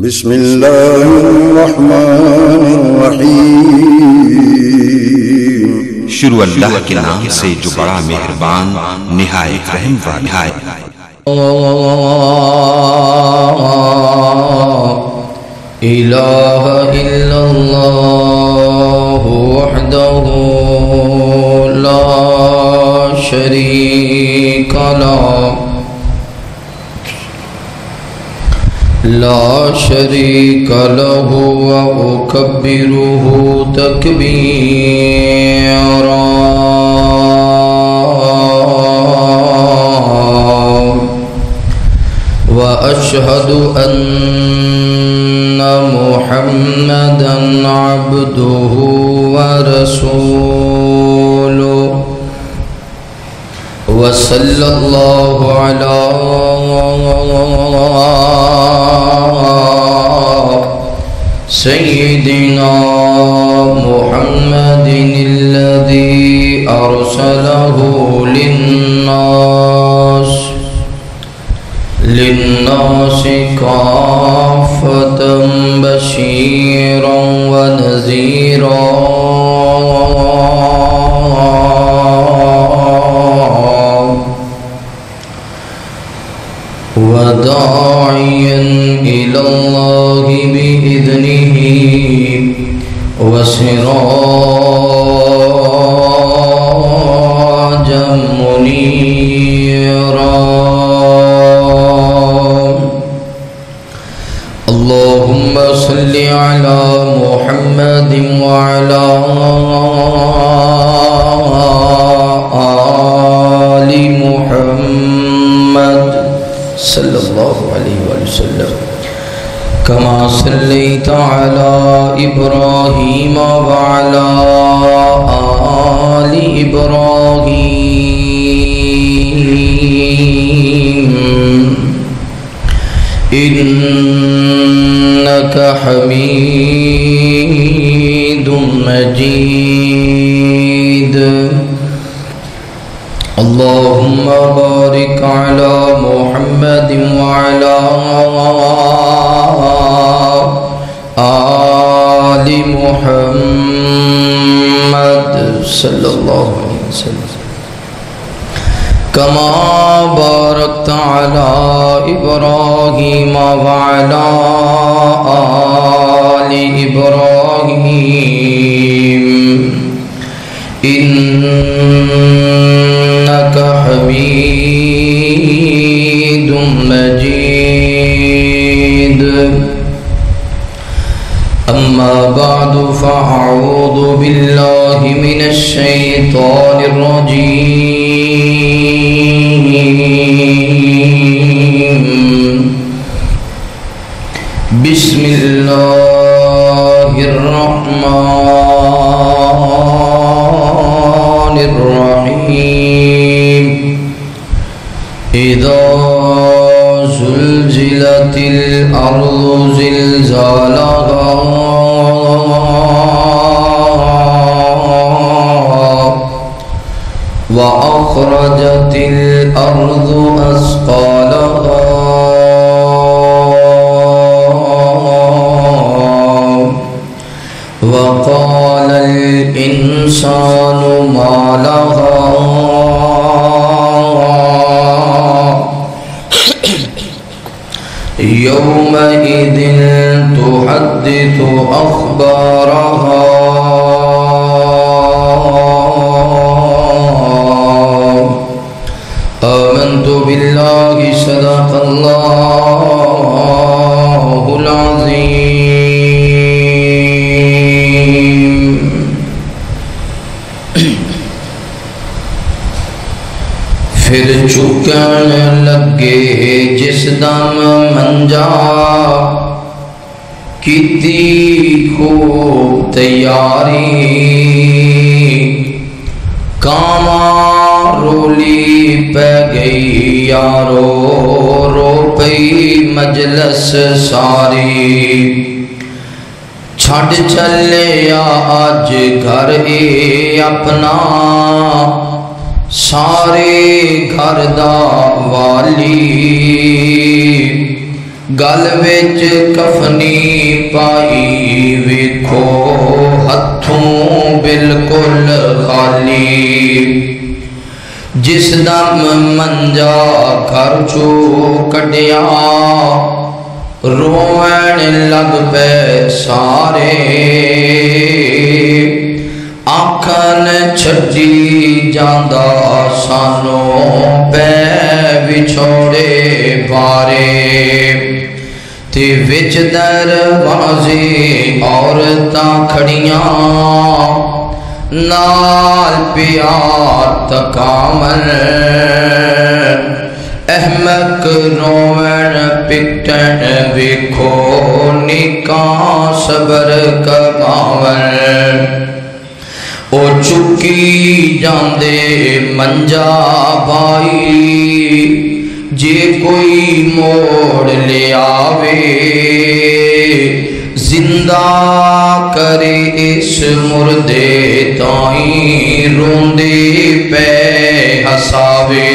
بسم اللہ الرحمن الرحیم۔ شروع اللہ کے نام سے جو بڑا مہربان نہایت رحم والا ہے۔ الہ الا اللہ وحدہ لا شریک لہ لا شریک لہ وأکبرہ تکبیرا۔ وأشہد ان محمدا عبدہ ورسولہ۔ وصلی اللہ علی سیدنا محمد الذی ارسلہ للناس کافۃ بشیرا ونذیرا وداعیا الی اللہ بإذنہ وسراجا منیرا۔ اللہم صل علی محمد وعلی آل محمد صلی اللہ علیہ وسلم کما صلیت علی ابراہیم وعلی آل ابراہیم انک حمید مجید۔ اللہم بارک علی محمد وعلی آل محمد صلی اللہ علیہ وسلم کما بارکت علی ابراہیم وعلی آل ابراہیم انک حمید مجید۔ اما بعد فاعوذ باللہ من الشیطان الرجیم۔ بسم اللہ الرحمن الرحیم۔ اذا زلزلت الارض زلزالها وأخرجت الأرض أثقالها وقال الإنسان ما لها يومئذ تحدث أخبارها آمنت بالله صدق الله العظيم۔ پھر چکن لگے جس دم منجا کیتی خوب تیاری کاما رولی پہ گئی یارو رو پئی مجلس ساری چھڑ چلے آج گھر اے اپنا سارے گھر دا والی گل وچ کفنی پائی ویکھو ہتھوں بالکل خالی جس دم منجا گھر چو کڈیا روین لگ پے سارے آنکھن چھجی جاندا سانو پے وچھوڑے بارے تے وچ دروازے عورتاں کھڑیاں نال پیار تکامل احمق روین پکٹن ویکھو نکاں صبر کماول او چکی جاندے منجا بائی جے کوئی موڑ لے آوے زندہ کرے اس مردے تائیں روندے پہ ہساوے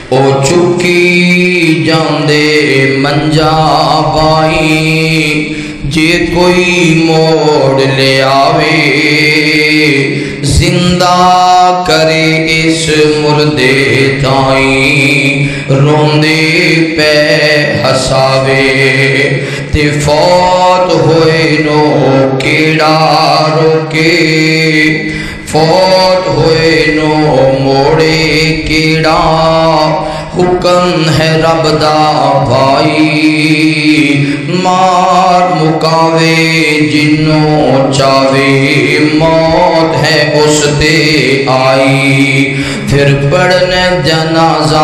او چکی جاندے منجا بائی جے کوئی موڑ لے آوے زندہ کرے اس مردے تائیں روندے پہ ہساوے تے فوت ہوئے نو کیڑا روکے فوت ہوئے نو موڑے کیڑا حکم ہے رب دا بھائی مار مکاوے جنوں چاوے موت ہے اس دے آئی پھر پڑھنے جنازہ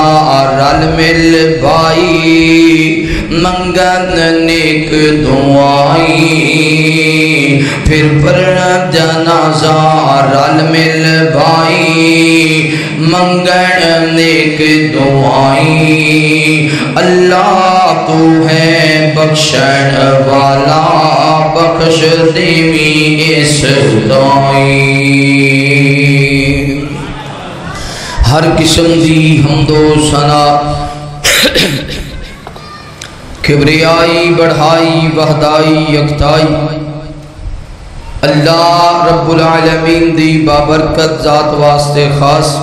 رل مل بھائی منگن نیک دعائیں پھر پڑھنے جنازہ رل مل بھائی منگن نیک دعائیں اللہ تو ہے بخشن والا بخش دیوی اس دعائیں ہر قسم دی حمد و ثنا کبریائی بڑھائی وحدائی یکتائی اللہ رب العالمین دی بابرکت ذات واسطے خاص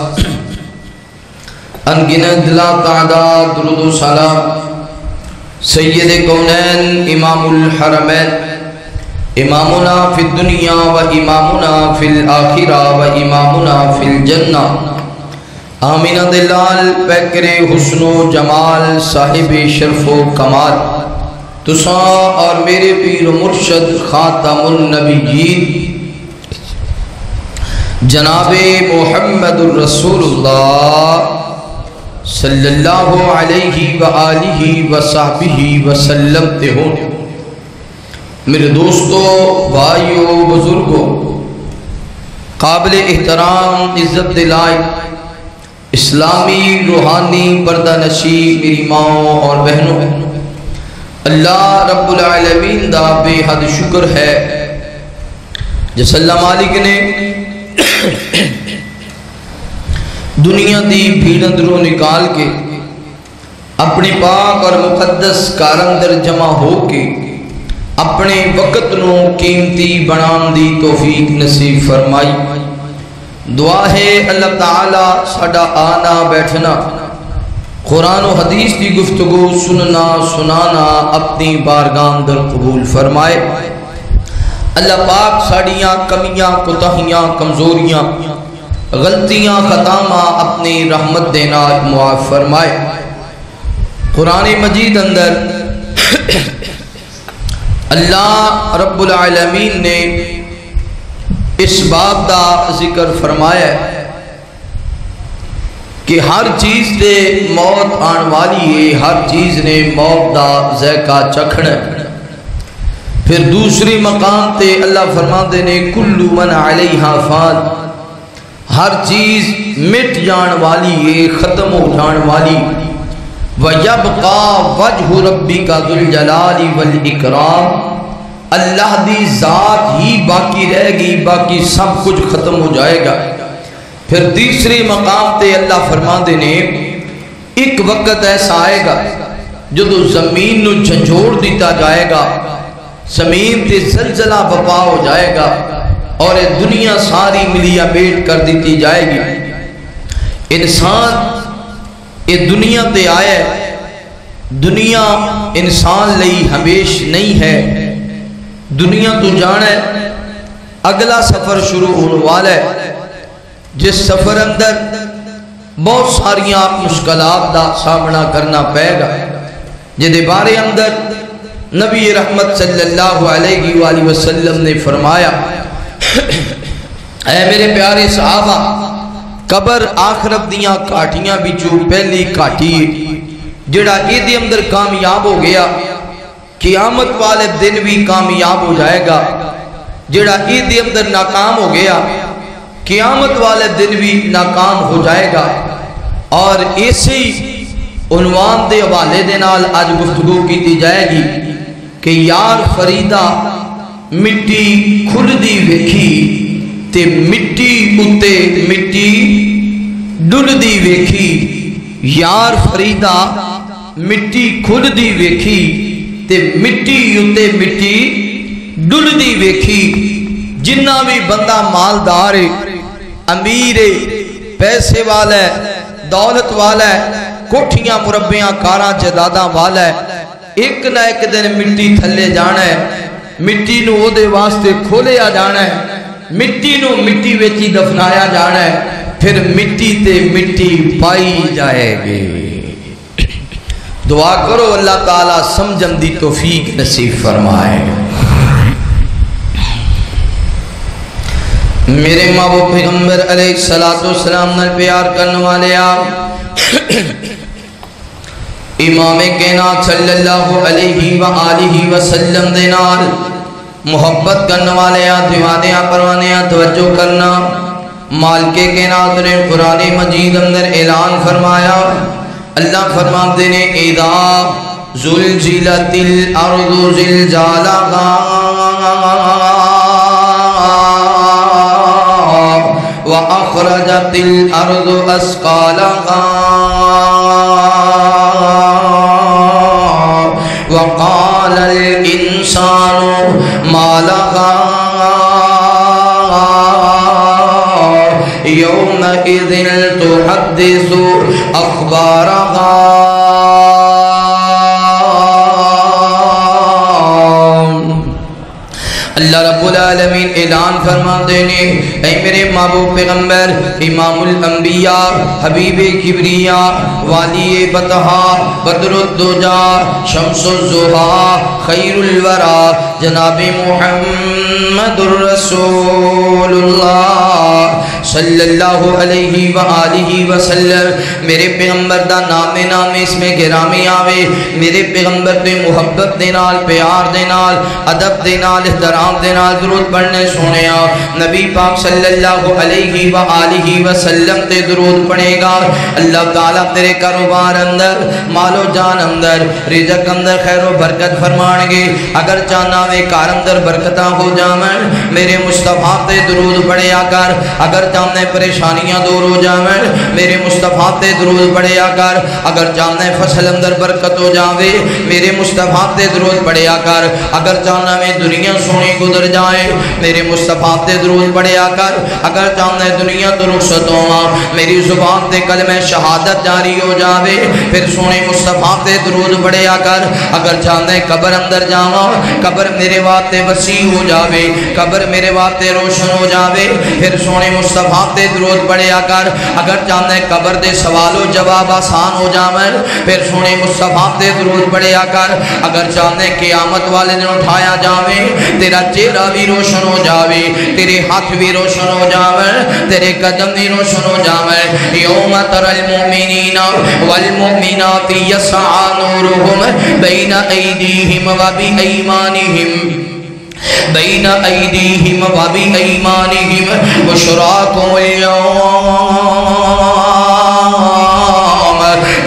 انگنت لا تعداد درود و سلام سید کونین امام الحرمین امامنا فی الدنیا و امامنا فی الآخرہ و امامنا فی الجنہ آمینہ دلال پیکر حسن و جمال صاحب شرف و کمال تساں اور میرے پیر و مرشد خاتم النبیین جناب محمد الرسول اللہ صلی اللہ علیہ وآلہ وصحبہ وسلم تے ہوں میرے دوستو بھائیو بزرگو قابل احترام عزت دلائی اسلامی روحانی پردہ نشی میری ماں اور بہنوں اللہ رب العالمین دا بے حد شکر ہے جس اللہ مالک نے دنیا دی بھیڑ اندروں نکال کے اپنی پاک اور مقدس کارندر جمع ہو کے اپنے وقت نو قیمتی بنان دی توفیق نصیب فرمائی دعا ہے اللہ تعالی ساڈا آنا بیٹھنا قرآن و حدیث کی گفتگو سننا سنانا اپنی بارگاہ اندر قبول فرمائے اللہ پاک ساڑیاں کمیاں کوتاہیاں کمزوریاں غلطیاں خطامہ اپنی رحمت دینا معاف فرمائے قرآن مجید اندر اللہ رب العالمین نے اس بات دا ذکر فرمایا ہے کہ ہر چیز دے موت آن والی ہے ہر چیز نے موت دا ذائقہ چکھنا پھر دوسری مقام تے اللہ فرماتے نے کل من علیہا فان ہر چیز مٹ جان والی ہے ختم ہو جان والی وَيَبْقَى وَجْهُ رَبِّكَ ذُو الْجَلَالِ وَالْإِكْرَامِ اللہ دی ذات ہی باقی رہے گی باقی سب کچھ ختم ہو جائے گا پھر تیسری مقام تے اللہ فرماتے نے ایک وقت ایسا آئے گا جدو زمین نو جھنجھوڑ دیتا جائے گا، زمین تے زلزلہ بپا ہو جائے گا اور دنیا ساری ملیا بیٹ کر دیتی جائے گی۔ انسان یہ دنیا تے آئے، دنیا انسان لئی ہمیش نہیں ہے، دنیا تو جانا ہے اگلا سفر شروع ہونے والا ہے، جس سفر اندر بہت ساریاں مشکلات دا سامنا کرنا پائے گا، جدے بارے اندر نبی رحمت صلی اللہ علیہ وآلہ وسلم نے فرمایا، اے میرے پیارے صحابہ، قبر آخرت دیاں کاٹیاں بچوں پہلی کاٹی جڑا ایدے اندر کامیاب ہو گیا قیامت والے دن بھی کامیاب ہو جائے گا، جڑا ایدے اندر ناکام ہو گیا قیامت والے دن بھی ناکام ہو جائے گا۔ اور اسی عنوان دے حوالے دے نال آج گفتگو کی جائے گی کہ یار فریدہ مٹی کھردی ویکھی تے مٹی اتے مٹی ڈلدی ویکھی، یار فریدہ مٹی کھردی ویکھی تے مٹی اتے مٹی ڈلدی ویکھی۔ جنہ بھی بندہ مالدار ہے، امیر ہے، پیسے والا ہے، دولت والا ہے، کوٹھیاں مربیاں کاراں جداداں والا ہے، ایک نہ ایک دن مٹی تھلے جانا ہے، مٹی نو او دے واسطے کھولیا جانا ہے، مٹی نو مٹی ویچی دفنایا جانا ہے، پھر مٹی تے مٹی پائی جائے گی۔ دعا کرو اللہ تعالیٰ سمجھن دی توفیق نصیب فرمائے۔ میرے محبوب پیغمبر علیہ السلام نے پیار کرنے والے آپ امام کائنات صلی اللہ علیہ وآلہ وسلم دے نال محبت کرنے والے آپ دیوانے آپ پروانے آپ توجہ کرنا۔ مالک کائنات نے قرآن مجید اندر اعلان فرمایا، اللہ فرماتے نے اذا زلزلت الارض زلزالہا وَأَخْرَجَتِ الْأَرْضُ أَثْقَالَهَا وَقَالَ الْإِنسَانُ مَا لَهَا يَوْمَئِذٍ تُحَدِّثُ أَخْبَارَهَا۔ اللہ رب العالمین اعلان فرما دینے، اے میرے محبوب پیغمبر امام الانبیاء حبیب کبریاء والی بطحا بدر الدجا شمس الزہا خیر الورا جناب محمد الرسول اللہ صلی اللہ علیہ وآلہ وسلم۔ میرے پیغمبر دا نام اس میں گرامی آوے، میرے پیغمبر دے محبت دے نال، پیار دے نال، ادب دے نال، احترام دے نال درود پڑھنے سنیا۔ نبی پاک صلی اللہ علیہ وآلہ وسلم تے درود پڑھے گا، اللہ تعالیٰ تیرے کاروبار اندر، مال و جان اندر، رزق اندر خیر و برکت فرمان گے۔ اگر چاہنا وے کار اندر برکتاں ہو جامن، میرے مصطفیٰ تے درود پڑھیا کر۔ اگر چاہنے پریشانیاں دور ہو جامن، میرے مصطفیٰ تے درود پڑھیا کر۔ اگر چاہنے فصل اندر برکت ہو جاوے، میرے مصطفیٰ تے درود پڑھیا کر۔ اگر چاہنا میں دنیا سونی گزر جائے، میرے مصطفیٰ تے درود پڑھیا کر۔ اگر چاہنے دنیا تو رخصت ہوا، میری زبان تے کلمہ شہادت جاری ہو جاوے، پھر سونے مصطفیٰ تے درود پڑھیا کر۔ اگر چاہنے قبر اندر جاواں، قبر میرے واسطے وسیع ہو جاوے، قبر میرے واسطے روشن ہو جاوے، پھر سونے مصطفیٰ تے درود پڑھیا کر۔ اگر چاہنے قبر دے سوال و جواب آسان ہو جاویں، پھر سونے مصطفیٰ تے درود پڑھیا کر۔ اگر چاہنے قیامت والے دن اٹھایا جاوے، تیرا چہرہ بھی روشن ہو جاوے، تیرے ہاتھ بھی روشن ہو جاویں، تیرے قدم بھی روشن ہو جاویں۔ یوم تری المؤمنین والمؤمنات یسعی نورہم بین ایدیہم وبایمانہم بین ایدیہم وبایمانہم بشراکم اليوم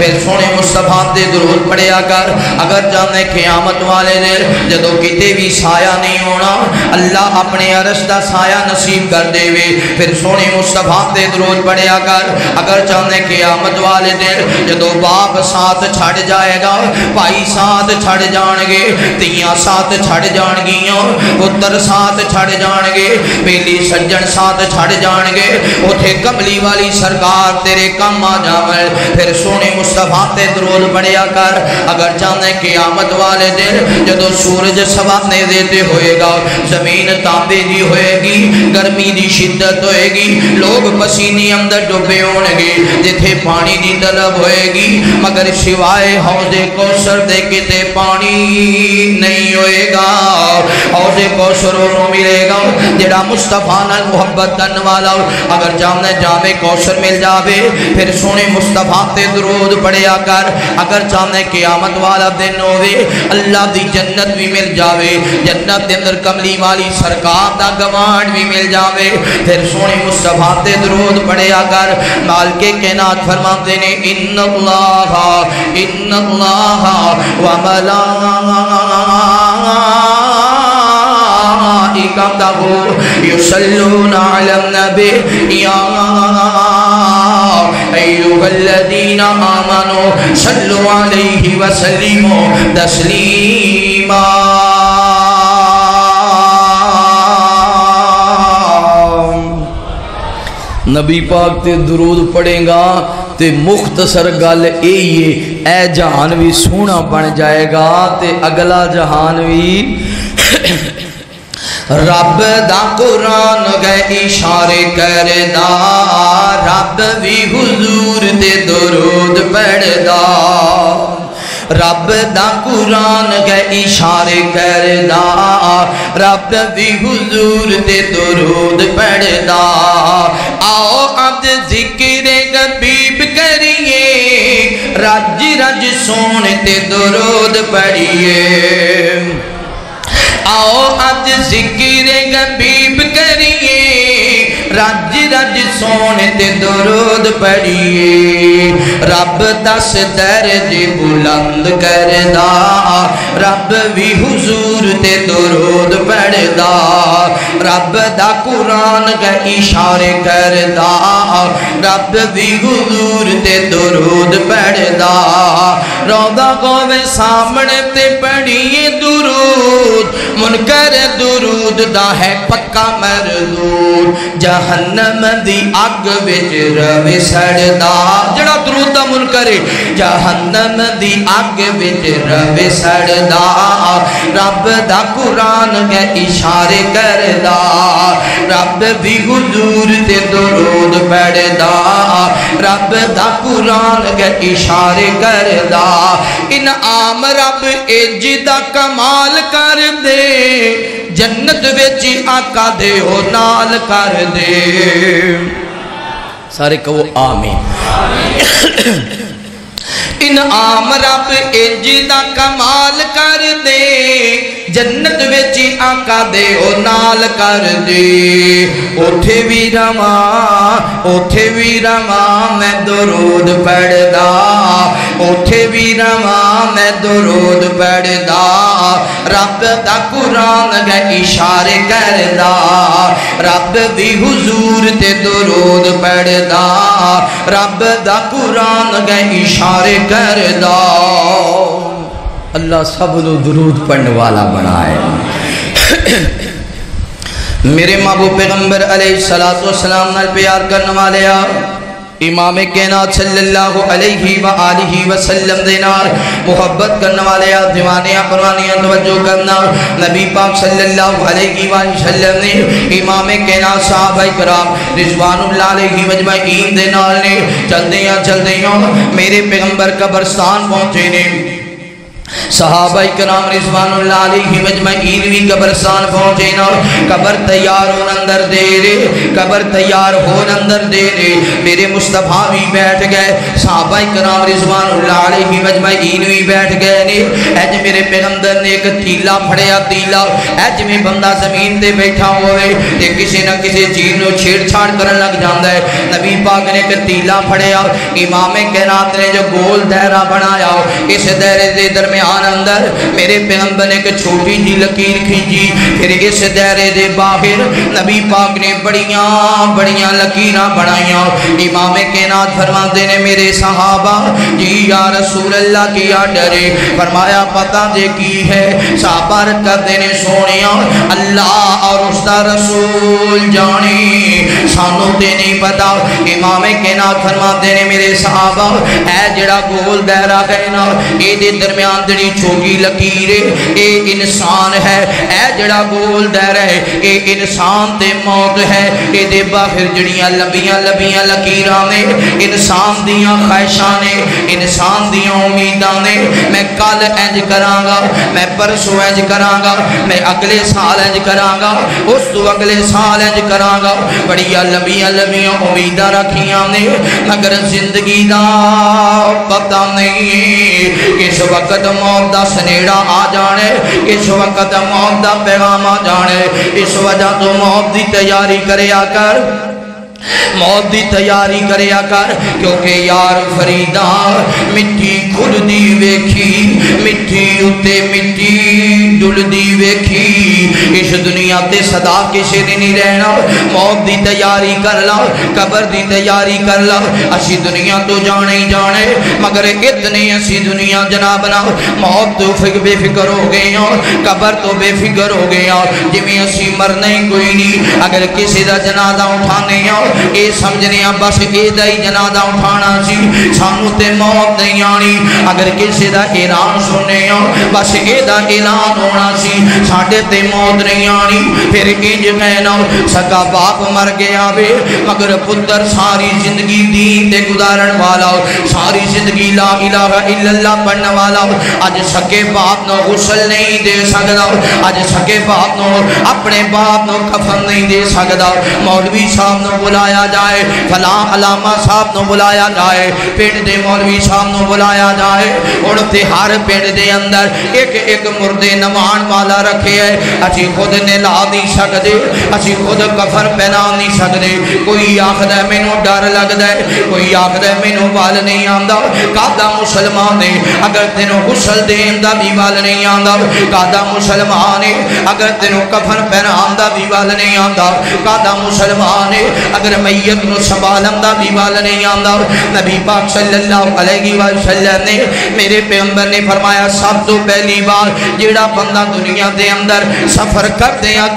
پھر سونے مصطفیٰ تے درود پڑھیا کر اگر جانے قیامت والے دن جدو کتے بھی سایہ نہیں ہونا اللہ اپنے عرش دا سایہ نصیب کر دے وے پھر سونے مصطفیٰ تے درود پڑھیا کر اگر جانے قیامت والے دن جدو باپ ساتھ چھڑ جائے گا بھائی ساتھ چھڑ جان گے تیاں ساتھ چھڑ جان گیاں پتر ساتھ چھڑ جان گے بیلی سجن ساتھ چھڑ جان گے اتھے کملی والی سرکار تیرے کم آ جاوے پھر سونے مصطفیٰ تے درود پڑھیا کر اگر جانے قیامت والے دن جدو سورج سوانے دیتے ہوئے گا زمین تانبے دی ہوئے گی گرمی دی شدت ہوئے گی لوگ پسینے اندر ڈوبے ہونگے جتھے پانی دی طلب ہوئے گی مگر سوائے حوض کوثر دے کتے پانی نہیں ہوئے گا حوض کوثر انہوں ملے گا جڑا مصطفیٰ نال محبت کرنے والا اگر جامنے جامع کوثر مل جاوے پھر سونے مصطفیٰ تے درود پڑھیا کر اگر جامنے قیامت والا دن ہوئے اللہ دی جنت بھی مل جاوے جنت دے اندر کملی والی سرکار دا گوانڈ بھی مل جاوے پھر سونے مصطفیٰ تے درود پڑھیا کر مالک کائنات فرماتے نے ان اللہ و ملائکتہ یصلون علی النبی یا ایوہ الذین آمنوا صلوا علیہ وسلموا تسلیما نبی پاک تے درود پڑھیں گا تے مختصر گل ایے اے جہان بھی سونا بن جائے گا تے اگلا جہان بھی رب دا قرآن گئے اشارے کردہ رب بھی حضور تے درود پڑھدا رب دا قرآن گئے اشارے کردہ رب بھی حضور تے درود پڑھدا آؤ عبد ذکر حبیب کریے رج رج سونے تے درود پڑھیے آؤ عبد ذکر حبیب کریے رج رج سونے تے درود پڑھیے رب دس درج بلند کردا رب بھی حضور تے درود پڑھدا رب دا قرآن کا اشارے کردا رب بھی حضور تے درود پڑھدا روضہ گوے سامنے تے پڑھیے درود منکر درود دا ہے پکا مردود جہنم دی اگ وچ روے سڑدا جڑا درود دا منکر جہنم دی اگ وچ روے سڑدا رب دا قرآن کے اشارے کردا رب بھی حضور تے درود پڑھدا رب دا قرآن کے اشارے کردا انعام رب اج دا کمال کر دے جنت ویچی آقا دے ہو نال کر دے سارے کہو آمین انعام رب اج دا کمال کر دے جنت ویچی آقا دے او نال کر دے اوتھے بھی رواں میں درود پڑھدا اوتھے بھی رواں میں درود پڑھدا رب دا قرآن گے اشارے کردا رب بھی حضور تے درود پڑھدا رب دا قرآن گے اشارے کردا اللہ سب لو درود پڑھنے والا بنائے میرے محبوب پیغمبر علیہ السلام نال پیار کرنے والے امام کائنات صلی اللہ علیہ وآلہ وسلم دینار محبت کرنے والے دیوانیاں پروانیاں توجہ کرنا نبی پاک صلی اللہ علیہ وآلہ وسلم نے امام کائنات صحابہ کرام رضوان اللہ علیہ مجمعین دینار نے چل دیاں میرے پیغمبر قبرستان پہنچے نے صحابہ کرام رضوانullah علیہم اجمعین بھی قبرستان پہنچے نا قبر تیار ہون اندر دے رے قبر تیار ہون اندر دے رے میرے مصطفیٰ بھی بیٹھ گئے صحابہ کرام رضوانullah علیہم اجمعین بھی بیٹھ گئے نے اج میرے پیغمبر نے ایک تیلا پھڑیا تیلا اج میں بندہ زمین تے بیٹھا ہوئے تے کسی نہ کسی چیز نو چھیڑ چھاڑ کرن لگ جاندا ہے نبی پاک نے ایک تیلا پھڑیا امام کائنات نے جو گول دائرہ بنایا اس دائرے دے درمیان اندر میرے پیغمبر نے ایک چھوٹی جی لکیر کھینچی پھر اس دائرے دے باہر نبی پاک نے بڑیاں لکیراں بنائیاں امام کائنات فرماتے نے میرے صحابہ جی یا رسول اللہ کیا ڈرے فرمایا پتہ دے کی ہے صحابہ کرتے نے سونیاں اللہ اور اس کا رسول جانے سانو تے نہیں پتا امام کائنات فرماتے نے میرے صحابہ اے جڑا گول دائرہ ہے نا اے دے درمیان جڑی چھوٹی لکیر اے انسان ہے اے جڑا گول دائرہ ہے اے انسان تے موت ہے اے دے باہر جڑیاں لبیاں لکیراں نے انسان دیاں خواہشاں نے انسان دیاں امیداں نے میں کل انج کراں گا میں پرسوں انج کراں گا میں اگلے سال انج کراں گا اس تو اگلے سال انج کراں گا بڑیاں لبیاں امیداں رکھیاں نے مگر زندگی دا پتہ نہیں کس وقت موت دا سنیڑا آ جانے کس وقت موت دا پیغام آ جانے اس وجہ تو موت دی تیاری کریا کر موت دی تیاری کریا کر کیونکہ یار فریدہ مٹی کھل دی ویکھی مٹی اتے مٹی ڈل دی ویکھی اس دنیا تے صدا کسی دی نہیں رہنا موت دی تیاری کر لا قبر دی تیاری کر لا اسی دنیا تو جانے ہی جانے مگر اتنی اسی دنیا جناب نا موت تو بے فکر ہو گئے ہیں قبر تو بے فکر ہو گئے ہیں جمیں اسی مرنا ہی کوئی نہیں اگر کسی دا جنازہ اٹھانے ہیں اے سمجھنے ہیں بس اے دائی جنازہ اٹھانا سی سانو تے موت نہیں آنی اگر کسی دا اعلان سننے ہیں بس اے دا اعلان ہونا سی ساڑھے تے موت نہیں آنی پھر انج کہنا سکا باپ مر گیا بے مگر پتر ساری زندگی دین تے گزارن والا ساری زندگی لا الہ الا اللہ پڑھنے والا آج سکے باپ نو غسل نہیں دے سکتا آج سکے باپ نو اپنے باپ نو کفن نہیں دے سکتا مولوی صاحب نو بلایا جائے فلاں علامہ صاحب نو بلایا جائے پیٹ دے مولوی صاحب نو بلایا جائے اڑتے ہر پیٹ دے اندر ایک مردے نوان والا رکھے ہے اچھی خود نے لا نہیں سکتے اچھی خود کفر پہنا نہیں سکتے کوئی آخد ہے میں نو ڈر لگ دے کوئی آخد ہے میں نو بال نہیں آندہ کادا مسلمان ہے اگر تینوں غسل دین دا بھی بال نہیں آندہ کادا مسلمان ہے اگر تینوں کفن پہنا آندہ بھی بال نہیں آندہ کادا مسلمان ہے اگر میت نو سنبھالن دا بھی بال نہیں آندہ نبی پاک صلی اللہ علیہ وسلم نے میرے پیغمبر نے فرمایا سب تو پہلی بار جیڑا بندہ دنیا دے اندر سفر کر دیا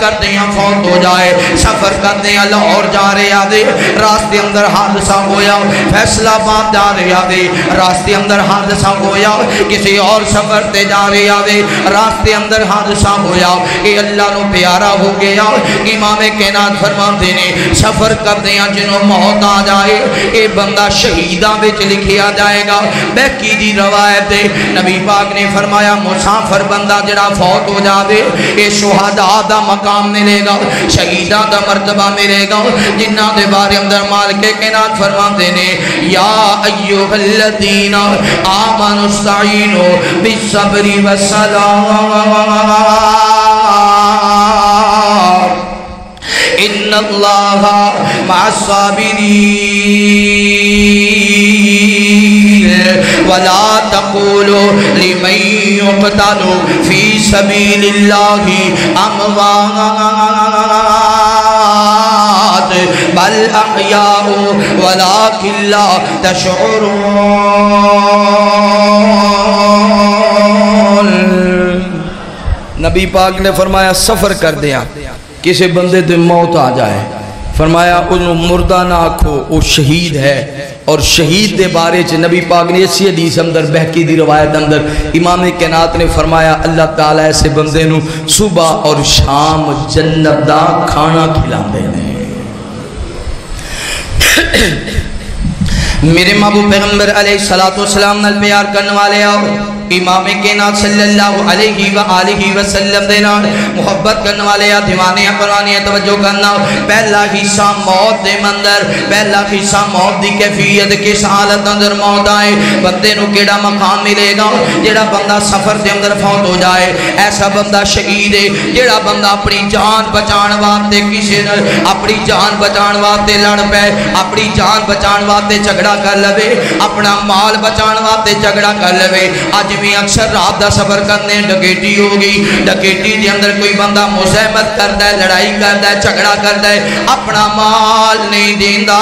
فوت ہو جائے سفر کر دیا لاہور جا رہے آدھے راستے اندر حادثہ ہویا فیصلہ بات جا رہے آدھے راستے اندر حادثہ ہویا کسی اور سفر تے جا رہے آدھے راستے اندر حادثہ ہویا اے اللہ نو پیارا ہو گیا امام کائنات فرماتے نے سفر کر دیا جنہوں موت آ جائے اے بندہ شہیدہ بچ لکھیا جائے گا بیکی دی روایت ہے نبی پاک نے فرمایا مسافر بندہ جڑا فوت ہو جاوے اے شہداء دا مقام ملے گا شہیدہ دا مرتبہ ملے گا جنہ دے بارے اندر مالک کائنات فرماتے نے یا ایوہ الذین آمنوا استعینوا بالصبر والصلاۃ ان اللہ مع الصابرین ولا تقولوا لمن يقتل في سبيل الله اموات بل احیاء ولكن لا تشعرون نبی پاک نے فرمایا سفر کر دیا کسی بندے تے موت آ جائے فرمایا انہوں مردہ نہ آکھو وہ شہید ہے اور شہید دے بارے چ نبی پاک نے اسی حدیث اندر بہکی دی روایت اندر امام کائنات نے فرمایا اللہ تعالیٰ ایسے بندے نو صبح اور شام جنت دا کھانا کھلاندے ہیں میرے محبوب پیغمبر علیہ السلام نال پیار کرنے والے آؤ امام کائنات صلی اللہ علیہ وآلہ وسلم دے نال محبت کرنے والے دیوانے پرانے توجہ کرنا پہلا حصہ موت دے مندر پہلا حصہ موت دی کیفیت کس حالت اندر موت آئے بندے نو کیڑا مقام ملے گا جڑا بندہ سفر دے اندر فوت ہو جائے ایسا بندہ شہید ہے جڑا بندہ اپنی جان بچان واسطے کسی نے اپنی جان بچان واسطے لڑ پے اپنی جان بچان واسطے جھگڑا کر لوے اپنا مال بچان واسطے جھگڑا کر لوے اج بھی اکثر رات دا سفر کرنے ڈکیٹی ہوگی ڈکیٹی دے اندر کوئی بندہ مزاحمت کرتا ہے لڑائی کرتا ہے جھگڑا کرتا ہے اپنا مال نہیں دیندا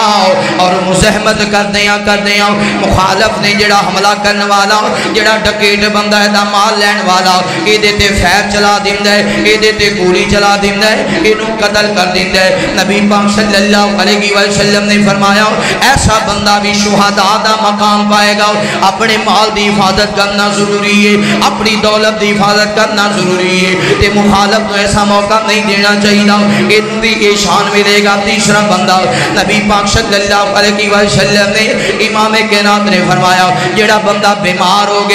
اور مزاحمت کردیاں مخالف نے جڑا حملہ کرنے والا جڑا ڈکیٹ بندہ ہے دا مال لین والا اے دے تے فیر چلا دیندا ہے اے دے تے گولی چلا دیندا ہے اینو قتل کر دیندا ہے نبی پاک صلی اللہ علیہ وسلم نے فرمایا ایسا بندہ بھی شہداء دا مقام پائے گا اپنے مال دی حفاظت کرنا ضروری ہے اپنی دولت دی حفاظت کرنا ضروری ہے تے مخالف کو ایسا موقع نہیں دینا چاہیے ان بھی یہ شان ملے گا تیسرا بندہ نبی پاک صلی اللہ علیہ وسلم نے امام کائنات نے فرمایا جڑا بندہ بیمار ہو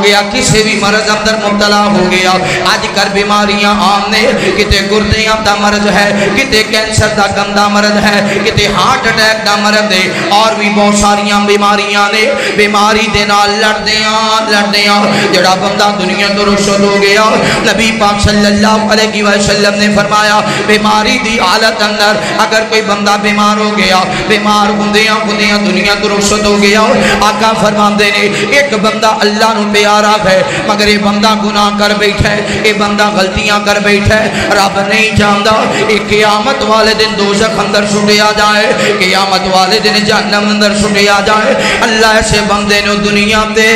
گیا کسی بھی مرض اندر مبتلا ہو گیا آج کل بیماریاں عام نے کتے گردیاں دا مرض ہے کتے کینسر دا گندا مرض ہے کتے ہارٹ اٹیک دا مرض ہے اور بھی بہت ساریاں بیماریاں نے بیماری دے نال لڑدیاں جڑا بندہ دنیا تو رخصت ہو گیا نبی پاک صلی اللہ علیہ وسلم نے فرمایا بیماری دی حالت اندر اگر کوئی بندہ بیمار ہو گیا بیمار ہوندیاں دنیا تو رخصت ہو گیا آقا فرماندے نے ایک بندہ اللہ نو پیارا ہے مگر یہ بندہ گناہ کر بیٹھا ہے یہ بندہ غلطیاں کر بیٹھا ہے رب نہیں جاندا ایک قیامت والے دن دوزخ اندر سٹیا جائے قیامت والے دن جہنم اندر سٹیا جائے اللہ ایسے بندے نو دنیا تے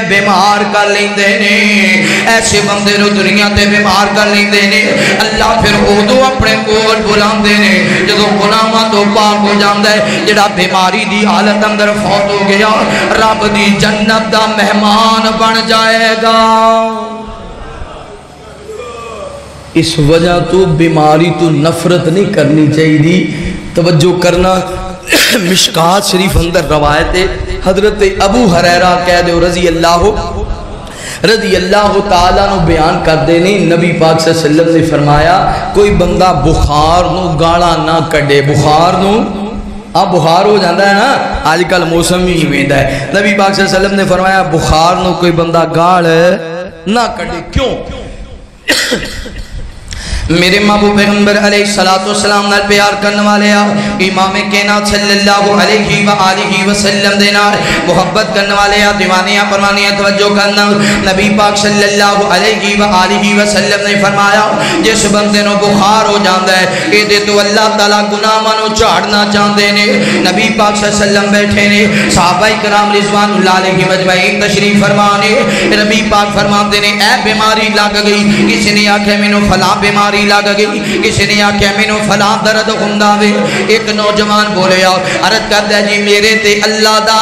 بیمار کر لیندے نے ایسے بندے نو دنیا تے بیمار کر لیندے نے اللہ پھر ادو اپنے کول بلاندے نے جدو گناہاں تو پاک ہو جاندا ہے جڑا بیماری دی حالت اندر فوت ہو گیا رب دی جنت دا مہمان بن جائے گا اس وجہ تو بیماری تو نفرت نہیں کرنی چاہیے توجہ کرنا مشکات شریف اندر روایت حضرت ابو ہریرہ کہہ دے رضی اللہ تعالیٰ نو بیان کر دینے نبی پاک صلی اللہ علیہ وسلم نے فرمایا کوئی بندہ بخار نو گاڑا نہ کڈے بخار نو بخار ہو جاندہ ہے نا آج کل موسم ہی ویندہ ہے نبی پاک صلی اللہ علیہ وسلم نے فرمایا بخار نو کوئی بندہ گاڑ نہ کڈے کیوں میرے محبوب پیغمبر علیہ السلام نال پیار کرنے والے امام کائنات صلی اللہ علیہ وآلہ وسلم دے نال محبت کرنے والے دیوانے پروانے توجہ کرنا نبی پاک صلی اللہ علیہ وآلہ وسلم نے فرمایا جس بندے نو بخار ہو جاندا ہے اے دے تو اللہ تعالیٰ گناہاں نو جھاڑنا چاہندے نے نبی پاک صلی اللہ علیہ وسلم بیٹھے نے صحابہ کرام رضوان اللہ علیہ مجمعین تشریف فرمانے نبی پاک فرماتے نے اے بیماری لگ گئی کسی نے آکھے مینوں فلاں بیماری لگ گئی کسی نے آکھے مینوں فلاں درد ہوندا وے ایک نوجوان بولے عرض کردا جی میرے تے اللہ دا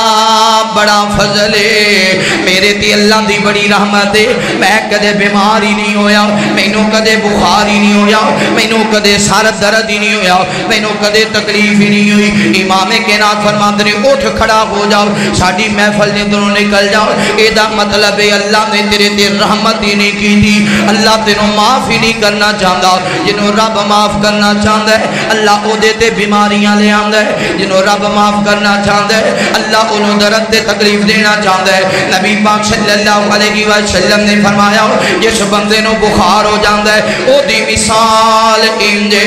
بڑا فضل ہے میرے تے اللہ دی بڑی رحمت ہے میں کدے بیمار ہی نہیں ہویا مینوں کدے بخار ہی نہیں ہویا مینوں کدے سر درد ہی نہیں ہویا مینوں کدے تکلیف ہی نہیں ہوئی امام کائنات فرماندے نے اٹھ کھڑا ہو جاؤ ساڈی محفل دے اندروں نکل جاؤ اے دا مطلب ہے اللہ نے تیرے تے رحمت ہی نہیں کی تھی اللہ تینوں معاف ہی نہیں کرنا چاہتا جنہوں رب معاف کرنا چاہتا ہے اللہ او دیتے بیماریاں لے آندا ہے جنہوں رب معاف کرنا چاہتا ہے اللہ انہوں درد دے تکلیف دینا چاہتا ہے نبی پاک صلی اللہ علیہ وسلم نے فرمایا جس بندے نو بخار ہو جاندا ہے او دی مثال انجے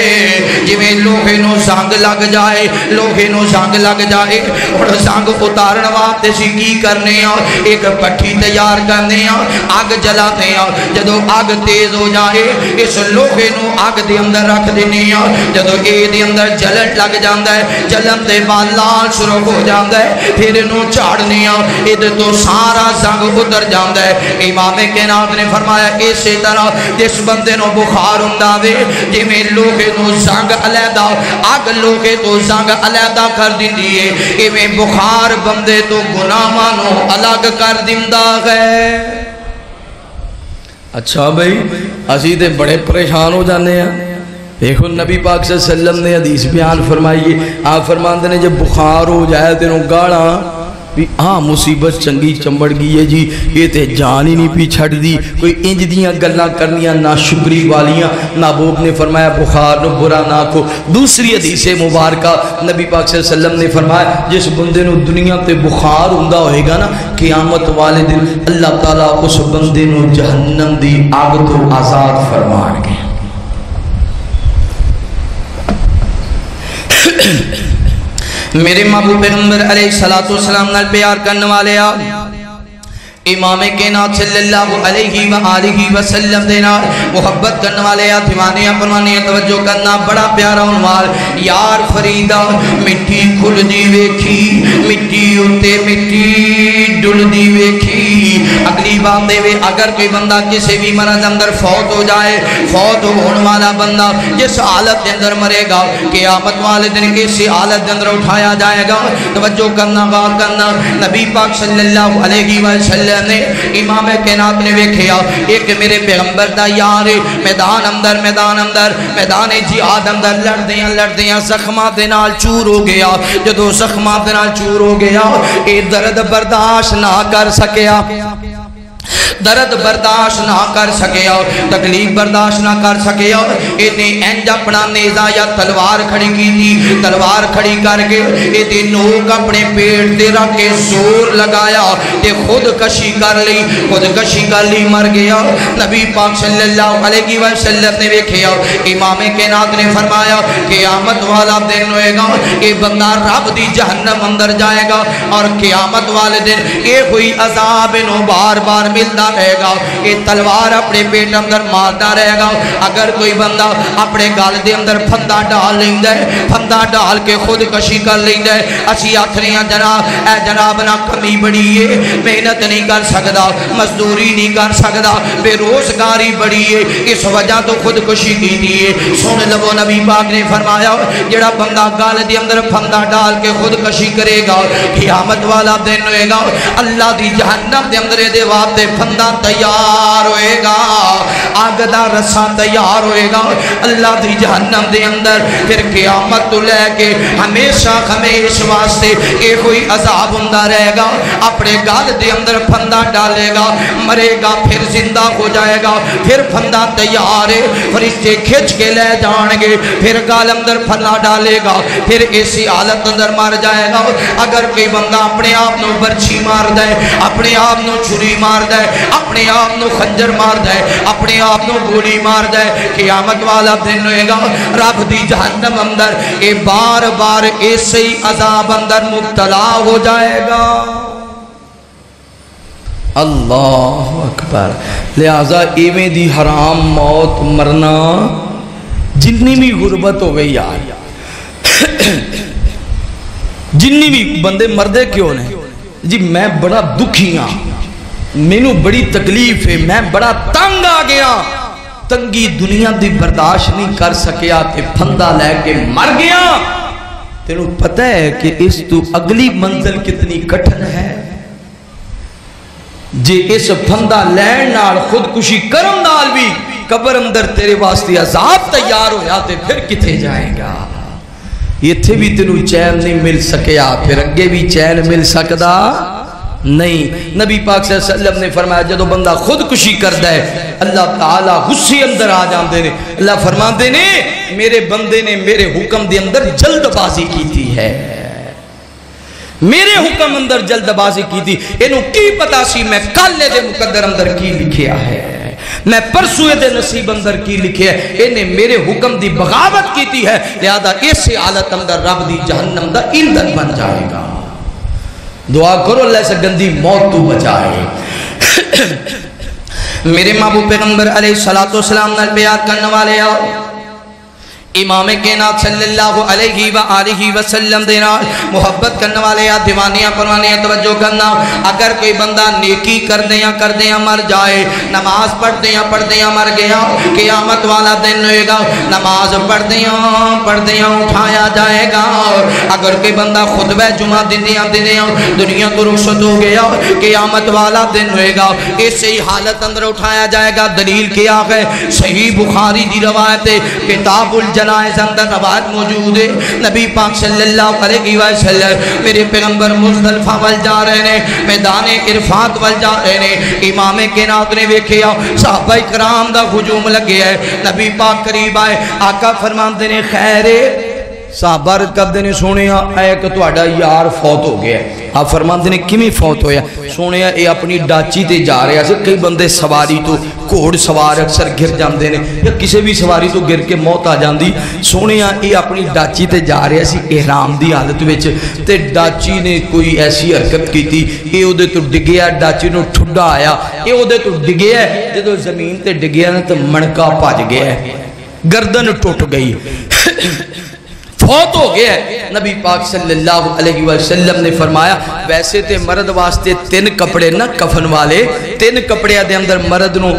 جویں لوہے نو زنگ لگ جائے لوہے نو زنگ لگ جائے اور زنگ اتارن واسطے سی کی کرنے ایک پٹھی تیار کرنے آگ جلاتے جدو آگ تیز ہو جائے اس لوہے نو آگ دے اندر رکھ دینے جدو اے دے اندر جلن لگ جاندا ہے جلن دے بعد لال شروع ہو جاندا ہے پھر انہوں چاڑنے ادھر تو سارا زنگ اتر جاندا ہے امام کائنات نے فرمایا اسی طرح جس بندے نو بخار ہوندا وے جویں لوہے نو زنگ علیحدہ آگ لوہے تو زنگ علیحدہ کر دیندی ہے ایویں بخار بندے تو گناہاں نو الگ کر دیندا ہے اچھا بھائی اسی تے بڑے پریشان ہو جانے ہیں دیکھو نبی پاک صلی اللہ علیہ وسلم نے حدیث بیان فرمائیے آپ فرماندے نے جب بخار ہو جائے تینوں گاڑا بھی ہاں مصیبت چنگی چمبڑ گئی ہے جی یہ تے جان ہی نہیں پی چھڑ دی کوئی انج دیاں گلاں کرنیاں نا شکری والیاں محبوب نے فرمایا بخار نو برا نہ کھو دوسری حدیث مبارکہ نبی پاک صلی اللہ علیہ وسلم نے فرمایا جس بندے نو دنیا تے بخار ہوندا ہوئے گا نا قیامت والے دن اللہ تعالیٰ اس بندے نو جہنم دی آگ تو آزاد فرمان گے میرے محبوب پیغمبر علیہ السلام نال پیار کرنے والے امام کائنات صلی اللہ علیہ وآلہ وسلم دینا محبت کرنے والے دیوانے پروانے توجہ کرنا بڑا پیارا عنوان یار فریدہ مٹی کھل دی ویکھی مٹی اتے مٹی ڈل دی ویکھی اگلی بات دے وے اگر کوئی بندہ کسی بھی مرض اندر فوت ہو جائے فوت ہونے والا بندہ جس حالت کے اندر مرے گا قیامت والے دن کسی حالت کے اندر اٹھایا جائے گا توجہ کرنا غور کرنا نبی پاک صلی اللہ علیہ وسلم نے امام کائنات نے ویکھیا ایک میرے پیغمبر دا یار میدان میدان جہاد اندر لڑدیاں زخماں دے نال چور ہو گیا جدو زخماں دے نال چور ہو گیا اے درد برداشت نہ کر سکیا درد برداشت نہ کر سکیا تکلیف برداشت نہ کر سکیا اینے انج اپنا نیزہ یا تلوار کھڑی کی تھی تلوار کھڑی کر کے اینے نوک اپنے پیٹ دے رکھ کے زور لگایا تے خود کشی کر لی مر گیا نبی پاک صلی اللہ علیہ وسلم نے ویکھیا امام کائنات نے فرمایا قیامت والا دن ہوئے گا یہ بندہ رب دی جہنم اندر جائے گا اور قیامت والے دن یہ کوئی عذاب انہوں بار بار ملتا رہے گا یہ تلوار اپنے پیٹ اندر مارتا رہے گا اگر کوئی بندہ اپنے گال دے اندر پھندا ڈال لیندہ ہے پھندا ڈال کے خود کشی کر لیندہ ہے اسی آتھریاں جناب نہ کمی بڑی ہے محنت نہیں کر سکدا مزدوری نہیں کر سکدا بے روزگاری بڑی ہے اس وجہ تو خود کشی کی دیئے سن لو نبی پاک نے فرمایا جڑا بندہ گال دے اندر پھندا ڈال کے خود کشی کرے گا قیامت والا دن ہوئے گا اللہ دی جہنم دے اندر دے واسطے پھندا تیار ہوئے گا آگ دا رسا تیار ہوئے گا اللہ دی جہنم دے اندر پھر قیامت تو لے کے ہمیشہ واسطے اے کوئی عذاب ہوندہ رہے گا اپنے گال دے اندر پھندا ڈالے گا مرے گا پھر زندہ ہو جائے گا پھر پھندا تیار ہے فرشتے کھچ کے لے جان گے پھر گال اندر پھندا ڈالے گا پھر ایسی حالت اندر مار جائے گا اگر کوئی بندہ اپنے آپ نو برچھی مار دے اپنے آپ نو چھری مار دے اپنے آپ نو خنجر مار دے اپنے آپ نو گولی مار دے قیامت والا دن ہوئے گا رب دی جہنم اندر اے بار بار ایسے ہی عذاب اندر مبتلا ہو جائے گا اللہ اکبر لہذا ایویں دی حرام موت مرنا جنی بھی غربت ہو گئی یار جنی بھی بندے مردے کیوں نے جی میں بڑا دکھی ہاں مینوں بڑی تکلیف ہے میں بڑا تنگ آ گیا تنگی دنیا دی برداشت نہیں کر سکیا تے پھندا لے کے مر گیا تینوں پتہ ہے کہ اس تو اگلی منزل کتنی کٹھن ہے جے اس پھندا لین نال خودکشی کرن نال بھی قبر اندر تیرے واسطے عذاب تیار ہو جاتے پھر کتے جائے گا یہ تھے بھی تینوں چین نہیں مل سکیا پھر اگے بھی چین مل سکدا نہیں نبی پاک صلی اللہ علیہ وسلم نے فرمایا جدو بندہ خودکشی کرتا ہے اللہ تعالیٰ غصے اندر آ جاندے نے اللہ فرماندے نے میرے بندے نے میرے حکم دے اندر جلد بازی کی تھی ہے میرے حکم اندر جلد بازی کی تھی انہوں کی پتا سی میں کالے دے مقدر اندر کی لکھیا ہے میں پرسوے دے نصیب اندر کی لکھیا ہے انہیں میرے حکم دی بغاوت کی تھی ہے لہذا ایسے حالت اندر رب دی جہنم دا ایندھن بن جائے گا دعا کرو اللہ سے گندی موت تو بچائے میرے محبوب پیغمبر علیہ السلام نال بیعت کرنے والے امام کائنات صلی اللہ علیہ وآلہ وسلم دینا محبت کرنے والے دیوانیاں پروانیاں توجہ کرنا اگر کوئی بندہ نیکی کر دیاں مر جائے نماز پڑھ دیاں مر گیا قیامت والا دن ہوئے گا نماز پڑھ دیاں اٹھایا جائے گا اگر کوئی بندہ خطبہ جمعہ دیاں دنیا کو رخصت ہو گیا قیامت والا دن ہوئے گا ایسے ہی حالت اندر اٹھایا جائے گا دلیل کیا ہے صحیح بخاری دی روایت ہے کتاب الجنہ جنائز اندر روایت موجود ہے نبی پاک صلی اللہ علیہ وسلم میرے پیغمبر مزدلفہ وال جا رہے ہیں میدان عرفات وال جا رہے ہیں امام کائنات نے ویکھیا صحابہ کرام دا ہجوم لگے ہے نبی پاک قریب آئے آقا فرماندے نے خیر صحابہ عرض کردے نے سونیا ایک تہاڈا یار فوت ہو گیا ہے آپ فرماندے نے کیویں فوت ہویا سونیا اے اپنی ڈاچی تے جا رہا سی کئی بندے سواری تو گھوڑ سوار اکثر گر جاندے نے یا کسی بھی سواری تو گر کے موت آ جاندی سونیا اے اپنی ڈاچی تے جا رہا سی احرام دی حالت وچ تے ڈاچی نے کوئی ایسی حرکت کیتی اے اودے تو ڈگیا ڈاچی نو ٹھڈا آیا اے اودے تو ڈگیا جدوں زمین تے ڈگیا نا تے منکا بھج گیا گردن ٹوٹ گئی فوت ہو گیا ہے نبی پاک صلی اللہ علیہ وسلم نے فرمایا ویسے تے مرد واسطے 3 کپڑے نہ کفن والے 3 کپڑیاں دے اندر مرد نو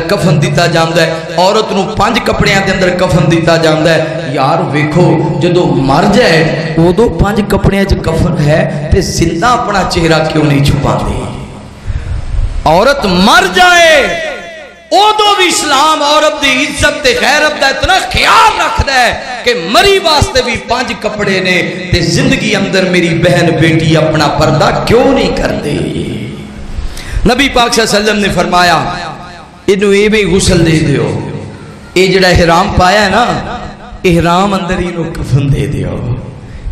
کفن دیتا جاندا ہے عورت نو 5 کپڑیاں دے اندر کفن دیتا جاندا ہے یار ویکھو جدو مر جائے اودو 5 کپڑیاں چ کفن ہے تے زندہ اپنا چہرہ کیوں نہیں چھپاندی عورت مر جائے اودو بھی اسلام عورت دی عزت تے غیرت دا اتنا خیال رکھدا ہے کہ مری واسطے بھی 5 کپڑے نے تے زندگی اندر میری بہن بیٹی اپنا پردہ کیوں نہیں کرتے نبی پاک صلی اللہ علیہ وسلم نے فرمایا انہوں اے بھی غسل دے دیو اے جڑا احرام پایا ہے نا احرام اندر انہوں کفن دے دیو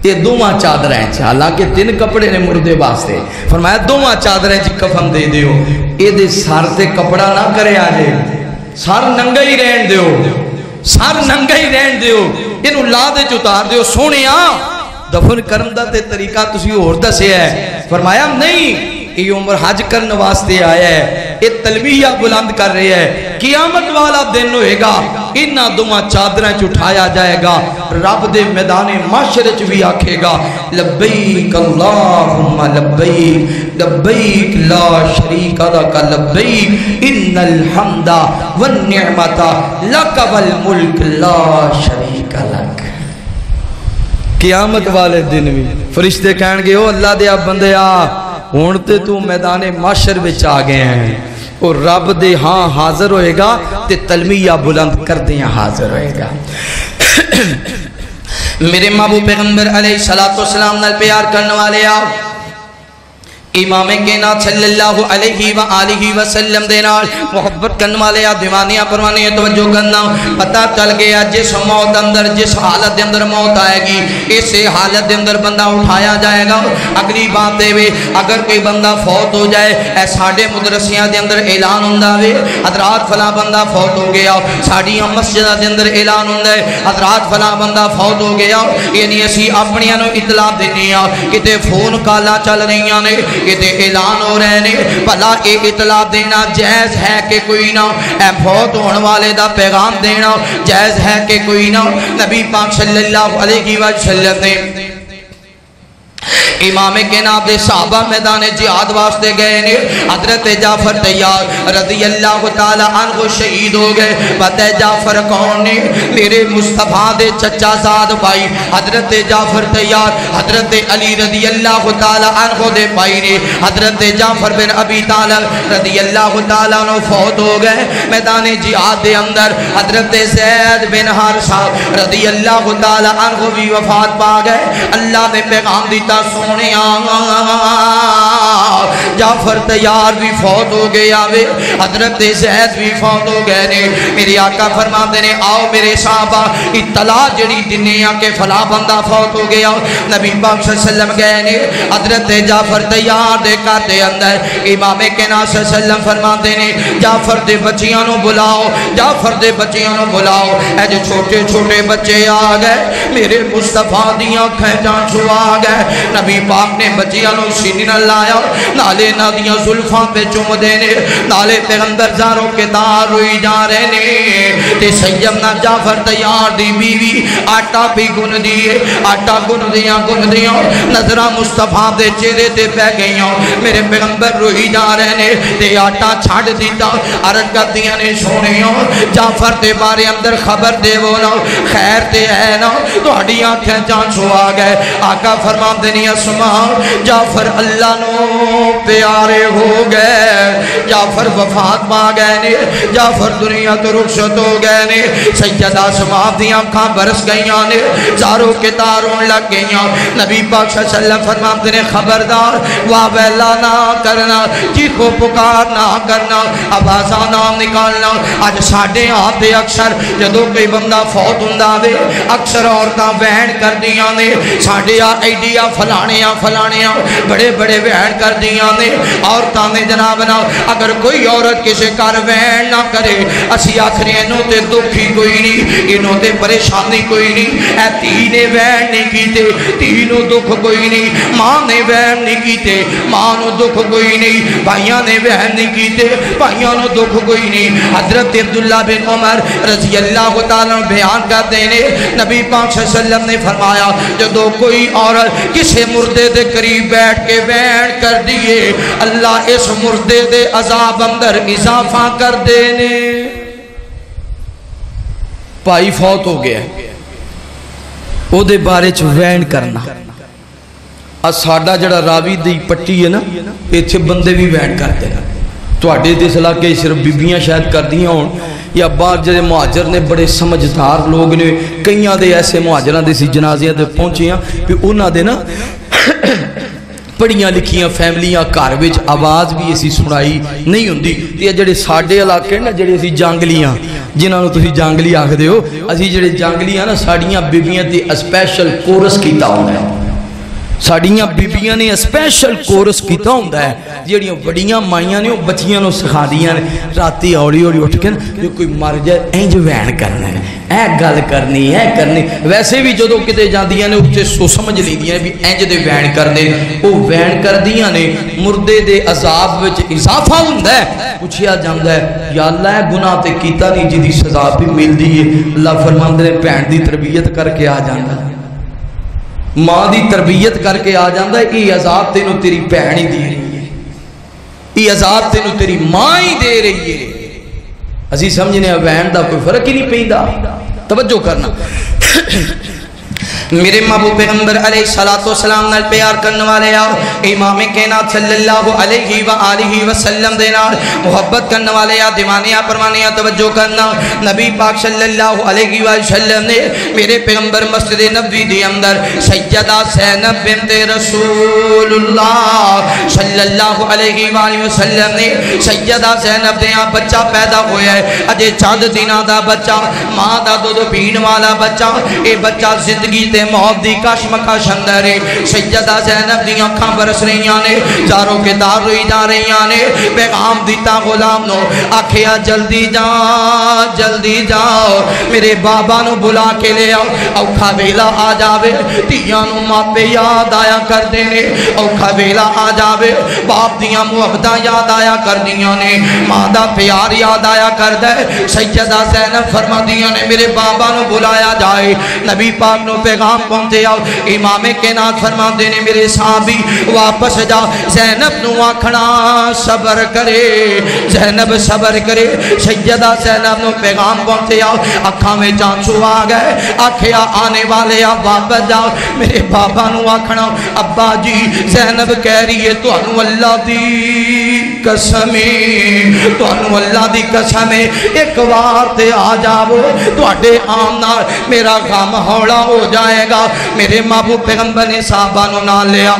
یہ 2 چادریں حالانکہ 3 کپڑے نے مردے واسطے فرمایا 2 چادریں کفن دے دیو اے دے سار تے کپڑا نہ کرے آجے سار ننگا ہی رہن دیو سار ننگا ہی رہن دیو انہوں لا دے چتار دیو سونے دفن کرن دا تے طریقہ تسی اور دسے ہے فرمایا نہیں یہ عمر حج کرن واسطے آیا ہے یہ تلبیہ بلند کر رہے ہیں قیامت والا دن ہوئے گا انہا 2 چادریں اٹھایا جائے گا رب دے میدان معاشرے چ بھی آکھے گا لبیک اللہم لبیک لبیک لا شریک لک لبیک ان الحمد والنعمت لک والملک لا شریک لک قیامت والے دن بھی فرشتے کہن گے او اللہ دے آپ بندے ہونتے تو میدان معاشر وچ آ گئے ہیں اور رب دے ہاں حاضر ہوئے گا تے تلمیہ بلند کر دیا حاضر ہوئے گا میرے محبوب پیغمبر علیہ السلام نال پیار کرنے والے آپ امام کائنات صلی اللہ علیہ وآلہ وسلم دے نال محبت کرنے والے دیوانیاں پروانیاں توجہ کرنا پتہ چل گیا جس موت اندر جس حالت دے اندر موت آئے گی اسے حالت دے اندر بندہ اٹھایا جائے گا اگلی بات دے وے اگر کوئی بندہ فوت ہو جائے اے ساڑھے مدرسیاں دے اندر اعلان ہوندہ وے حضرات فلاں بندہ فوت ہو گیا ساڑھیاں مسجدہ دے اندر اعلان ہوندہ ہے حضرات فلاں بندہ فوت ہو گیا یعنی اسی اپنیاں نو اطلاع دینیاں کتے فون کالا چل رہیاں نے کتے اعلان ہو رہے نے بھلا اے اطلاع دینا جائز ہے کہ کوئی نہ اے فوت ہونے والے دا پیغام دینا جائز ہے کہ کوئی نہ نبی پاک صلی اللہ علیہ وسلم نے امام کائنات دے صحابہ میدان جہاد واسطے گئے نے حضرت جعفر تیار رضی اللہ تعالی عنہ شہید ہو گئے پتہ جعفر کون نے میرے مصطفیٰ دے چچا زاد بھائی حضرت جعفر تیار حضرت علی رضی اللہ تعالی عنہ دے بھائی نے حضرت جعفر بن ابی طالب رضی اللہ تعالی عنہ فوت ہو گئے میدان جہاد دے اندر حضرت زید بن حارثہ رضی اللہ تعالی عنہ بھی وفات پا گئے اللہ نے پیغام دیتا سونے جعفر تیار بھی فوت ہو گیا وے حضرت زید بھی فوت ہو گئے نے میری آقا فرماتے نے آؤ میرے صحابہ اطلاع جڑی دنیا کے فلاں بندہ فوت ہو گیا نبی پاک صلی اللہ علیہ وسلم گئے نے حضرت جعفر تیار دے کر دے اندر امام کائنات صلی اللہ علیہ وسلم فرماتے نے جعفر دے بچیاں نو بلاؤ جعفر دے بچیاں نو بلاؤ اے جو چھوٹے چھوٹے بچے آ گئے میرے مصطفیٰ دیاں کھینچاں چھو آ گئے نبی پاک نے بچیاں نو سینی نہ لایا نالے نہ دیاں زلفاں پہ چوم دینے نالے پیغمبر زاروں کے دار روئی جا رہے نے تے سیدنا جعفر تیار دی بیوی آٹا بھی گن دیئے آٹا گن دیاں نظرہ مصطفیٰ دے چہرے تے پہ گئیاں میرے پیغمبر روئی جا رہے نے تے آٹا چھاڑ دیتا عرض کر دیاں نے سونیاں جعفر تے بارے اندر خبر دے وہ نا خیر تے ہے نا تو ہڈیاں کھینچاں چھو آ گئے آقا فرمان دینی اسماء جعفر اللہ نو پیارے ہو گئے، جعفر وفات پا گئے نے، جعفر دنیا تو رخصت ہو گئے نے، سیدہ اسماء دی آنکھاں برس گئیاں نے، زاروں کے تاروں لگ گئیاں۔ نبی پاک صلی اللہ علیہ وسلم فرماتے نے خبردار واہ ویلا نہ کرنا، چیخو پکار نہ کرنا، آوازاں نہ نکالنا۔ اج ساڈے آتے اکثر جدو کوئی بندہ فوت ہوندا وے اکثر عورتاں وین کردیاں نے، ساڈے ایڈیا فلانیاں فلانیاں بڑے بڑے وین کردیاں نے عورتاں نے جناب نا۔ اگر کوئی عورت کسی گھر وین نہ کرے اسی آخری انہوں تے دکھ ہی کوئی نہیں، انہوں تے پریشانی کوئی نہیں۔ اے تھی نے وین نہیں کیتے، تھی نو دکھ کوئی نہیں، ماں نے وین نہیں کیتے، ماں نو دکھ کوئی نہیں، بھائیاں نے وین نہیں کیتے، بھائیاں نو دکھ کوئی نہیں۔ حضرت عبداللہ بن عمر رضی اللہ تعالیٰ بیان کر دینے نبی پاک صلی اللہ علیہ وسلم نے فرمایا جدو کوئی عورت کسی مردے دے قریب بیٹھ کے وین کر دیئے اللہ اس مردے دے عذاب اندر اضافہ کر دینے۔ پائی فوت ہو گیا او دے بارے چ وین کرنا، ساڈا جڑا راوی دی پٹی ہے نا ایتھے بندے بھی وین کرتے ہیں، تواڈے تے اس علاقے صرف بیبیاں شاید کردیاں ہون یا بعض جڑے مہاجر نے بڑے سمجھدار لوگ نے، کئیاں دے ایسے مہاجراں دے سی جنازیاں دے پہنچیاں کہ انہاں دے نا پڑھیاں لکھیاں فیملیاں گھر وچ آواز بھی ایسی سنائی نہیں ہوندی۔ تے جڑے ساڈے علاقے نا جڑے اسی جانگلیاں جنہاں نوں تسی جانگلی آکھدے ہو، اسی جڑے جانگلیاں نا ساڈیاں بیبیاں تے اسپیشل کورس کیتا ہوندا ہے، ساڑیاں بیبیاں نے اسپیشل کورس کیتا ہوندا ہے، جڑیاں بڑیاں مائیاں نے بچیاں نوں سکھا دیاں نے راتی اوڑی اوڑی اٹھ کے جو کوئی مر جائے انج وین کرنا ہے، اے گل کرنی ہے کرنی۔ ویسے بھی جدوں کتے جاندیاں نے اوتے سو سمجھ لیندیاں بھی انج دے وین کرنے، او وین کردیاں نے مردے دے عذاب وچ اضافہ ہوندا ہے۔ پوچھیا جاندا ہے یا اللہ اے گناہ تے کیتا نہیں جدی سزا بھی ملدی ہے، اللہ فرماندے نے بھین دی تربیت کر کے آ جاندا ہے، ماں دی تربیت کر کے آ جاندا ہے، یہ عذاب تینوں تیری بہن ہی دے رہی ہے، یہ عذاب تینوں تیری ماں ہی دے رہی ہے۔ اسی سمجھنے وین دا کوئی فرق ہی نہیں پیندا، توجہ کرنا۔ میرے محبوب پیغمبر علیہ السلام نال پیار کرنے والے آؤ، امام کائنات صلی اللہ علیہ وآلہ وسلم دے نال محبت کرنے والے آ، دیوانیاں پروانیاں توجہ کرنا۔ نبی پاک صلی اللہ علیہ وسلم نے میرے پیغمبر مسجد نبوی دے اندر سیدہ زینب بنت رسول اللہ صلی اللہ علیہ وآلہ وسلم نے سیدہ زینب دے ہاں بچہ پیدا ہویا ہے، اجے چند دنوں دا بچہ، ماں دا دودھ پین والا بچہ، اے بچہ زندگی تے موت دی کشمکش اندر ہے۔ سیدہ زینب دی آنکھاں برس رہیاں نے، زاروں کے دار روئی جا رہیاں نے، پیغام دیتا غلام نو آکھیا جلدی جاؤ میرے بابا نو بلا کے لے آؤ، اوکھا ویلا آ جاوے تیاں نو ماپے یاد آیا کر دینے، اوکھا ویلا آ جاوے باپ دیاں محبتاں یاد آیا کر دیاں نے، ماں دا پیار یاد آیا کر دے۔ سیدہ زینب فرما دیاں نے میرے بابا نو بلایا جائے، نبی پاک نو پیغام پہنچے آؤ، امام کائنات فرما دینے میرے صحابی واپس جا، زینب نو آکھنا صبر کرے، زینب صبر کرے۔ سیدہ زینب نو پیغام پہنچے آؤ، اکھاں میں آنسو آ گئے، آکھیا آنے والے آ واپس جاؤ، میرے بابا نو آکھنا ابا جی زینب کہہ رہی ہے تو انو اللہ دی قسمیں، تو انو اللہ دی قسمیں ایک وار تے آ جاؤ، تو اڈے آمنا میرا غم ہوڑا ہو جائے گا۔ میرے محبوب پیغمبر نے صحابہ نو نہ لیا،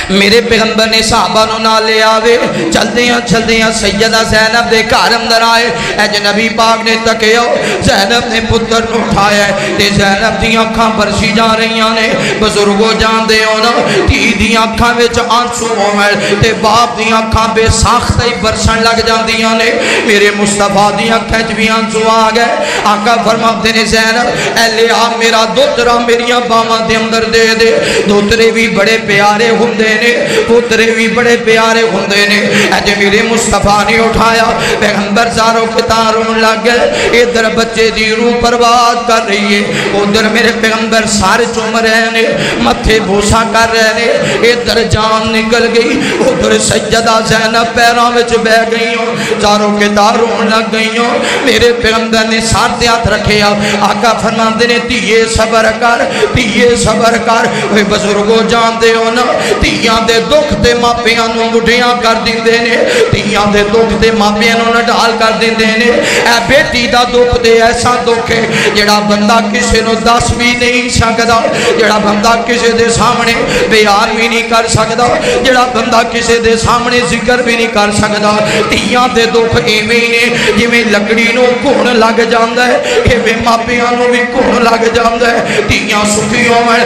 میرے پیغمبر نے صحابہ نو نہ لے آوے، چلدیاں سیدہ زینب دے گھر اندر آئے، اے نبی پاک نے تکیو، زینب نے پتر نو اٹھایا ہے، تے زینب دی آنکھاں برسی جا رہیاں نے، بزرگو جان دے ہونا، تی دی آنکھاں وچ آنسو ہوئے، تے باپ دی آنکھاں بے ساختہ ہی برسن لگ جان دیاں نے، میرے مصطفیٰ دی آنکھیں بھی آنسو آ گئے۔ آقا فرماتے نے زینب اے لے آ میرا دوترا میری باواں دے اندر دے دے، دوترے بھی بڑے پیارے ہوندے نے، پترے بھی بڑے پیارے ہوندے نے۔ اج میرے مصطفیٰ نے اٹھایا، پیغمبر زاروں کے تاروں لگ گئے، ادھر بچے دی روح پرواز کر رہی ہے، ادھر میرے پیغمبر سارے چوم رہے نے، متھے بوسا کر رہے نے، ادھر جان نکل گئی، ادھر سیدہ زینب پیروں وچ بہ گئی ہوں، زاروں کے تاروں لگ گئی ہوں۔ میرے پیغمبر نے ساتھ ہاتھ رکھے، آقا فرماندے نے تیے صبر کر، تیے صبر کر، وہ بزرگوں جان دے ہو نا، تیے ਧੀਆਂ ਦੇ ਦੁੱਖ ਤੇ ਮਾਪਿਆਂ ਨੂੰ ਮੁੱਠੀਆਂ ਕਰ ਦਿੰਦੇ ਨੇ, ਧੀਆਂ ਦੇ ਦੁੱਖ ਤੇ ਮਾਪਿਆਂ ਨੂੰ ਨਢਾਲ ਕਰ ਦਿੰਦੇ ਨੇ। ਇਹ ਬੇਟੀ ਦਾ ਦੁੱਖ ਤੇ ਐਸਾ ਦੁੱਖ ਹੈ ਜਿਹੜਾ ਬੰਦਾ ਕਿਸੇ ਨੂੰ ਦੱਸ ਵੀ ਨਹੀਂ ਸਕਦਾ, ਜਿਹੜਾ ਬੰਦਾ ਕਿਸੇ ਦੇ ਸਾਹਮਣੇ ਬਿਆਨ ਵੀ ਨਹੀਂ ਕਰ ਸਕਦਾ, ਜਿਹੜਾ ਬੰਦਾ ਕਿਸੇ ਦੇ ਸਾਹਮਣੇ ਜ਼ਿਕਰ ਵੀ ਨਹੀਂ ਕਰ ਸਕਦਾ। ਧੀਆਂ ਦੇ ਦੁੱਖ ਇਵੇਂ ਹੀ ਨੇ ਜਿਵੇਂ ਲੱਕੜੀ ਨੂੰ ਘੁਣ ਲੱਗ ਜਾਂਦਾ ਹੈ, ਇਵੇਂ ਮਾਪਿਆਂ ਨੂੰ ਵੀ ਘੁਣ ਲੱਗ ਜਾਂਦਾ ਹੈ। ਧੀਆਂ ਸੁਖੀ ਹੋਣ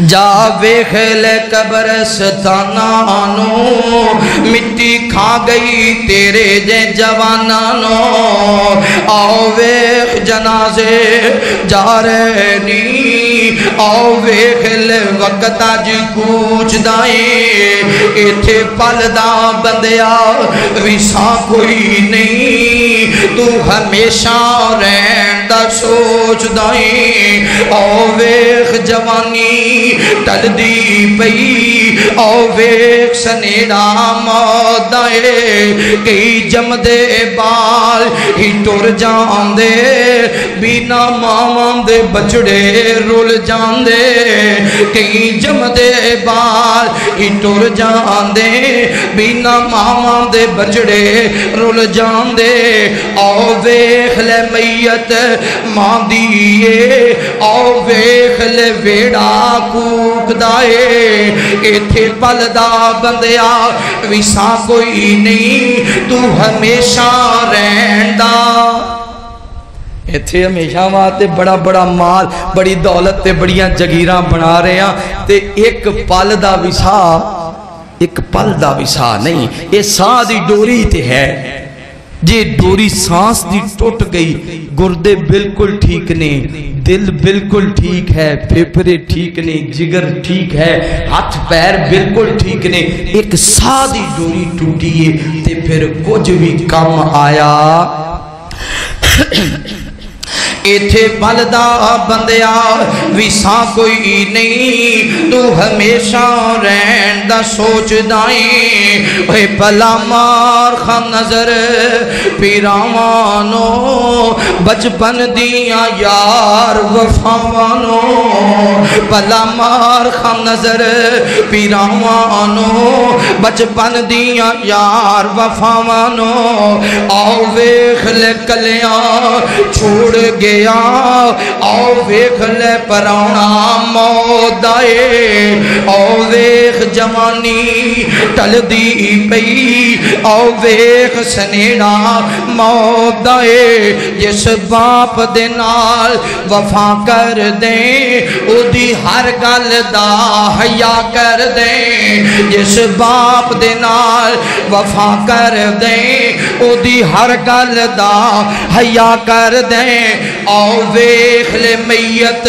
جا ویکھ لے قبرستانانو مٹی کھا گئی تیرے جے جوانانو آؤ ویکھ جنازے جا رہے نی آؤ ویکھ لے وقت آج کوچ دائیں ایتھے پلدا بندیا ویسا کوئی نہیں تو ہمیشہ رہندا سوچ دائیں آؤ ویکھ جوانی ٹل دی پئی آؤ ویکھ سنیڑا مودائے کئی جم دے بال ہی ٹر جان دے بینا مامان دے بچڑے رول جان دے کئی جم دے بال ہی ٹر جان دے بینا مامان دے بچڑے رول جان دے آؤ ویکھ لے میت ماں دیئے آؤ ویکھ لے ویڑا کوک دائے ایتھے پلدا بندیا ویسا کوئی نہیں تو ہمیشہ رہندا ایتھے ہمیشہ واسطے بڑا بڑا مال بڑی دولت تے بڑیاں جگیراں بنا رہے ہیں تے ایک پل دا وسا نہیں یہ ساں دی ڈوری تے ہے جی ڈوری سانس دی ٹوٹ گئی گردے بالکل ٹھیک نہیں دل بالکل ٹھیک ہے پھیپھڑے ٹھیک نہیں جگر ٹھیک ہے ہاتھ پیر بالکل ٹھیک نہیں ایک ساں دی ڈوری ٹوٹی ہے تے پھر کچھ بھی کم آیا ایتھے پلدا بندیا ویسا کوئی نہیں تو ہمیشہ رہندا سوچ دائیں اے پلا مار خم نظر پیراوانو بچپن دیاں یار وفاوانو پلا مار خم نظر پیراوانو بچپن دیاں یار وفاوانو آؤ ویکھ لے کلیاں چھوڑ گے آؤ ویکھ لے پرانا موت آئے آؤ ویکھ جوانی ٹل دی پئی آؤ ویکھ سنیڑا موت آئے جس باپ دے نال وفا کر دیں او دی ہر گل دا حیا کر دیں جس باپ دے نال وفا کر دیں او دی ہر گل دا حیا کر دیں آؤ ویکھ لے میت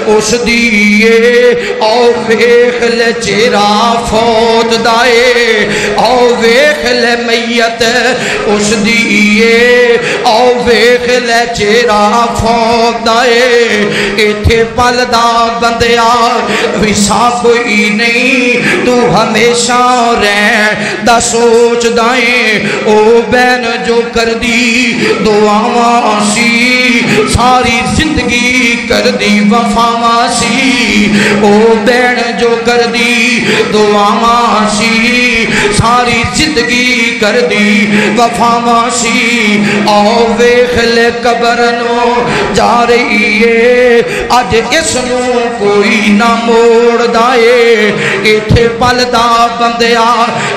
اس دیئے آؤ ویکھ لے چہرہ فوت دائے آؤ ویکھ لے میت اس دیئے آؤ ویکھ لے چہرہ فوت دائے ایتھے پلدا بندیا ویسا کوئی نہیں تو ہمیشہ رہندا سوچ دائیں او بین جو کر دی دعاواں سی ساری زندگی کر دی وفاواں سی او بین جو کر دی دعاواں سی ساری زندگی کر دی وفاواں سی آؤ ویکھ لے قبر نو جا رہی ہے اج اس نو کوئی نہ موڑ دائے ایتھے پلدا بندیا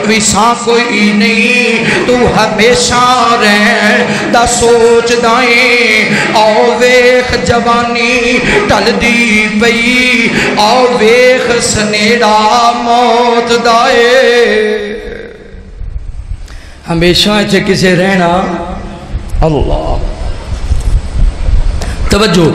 ویسا کوئی نہیں تو ہمیشہ رہندا سوچ دائیں آؤ ویکھ جوانی ٹل دی پئی آؤ ویکھ سنیڑا موت دائے ہمیشہ ایتھے کسے رہنا اللہ توجہ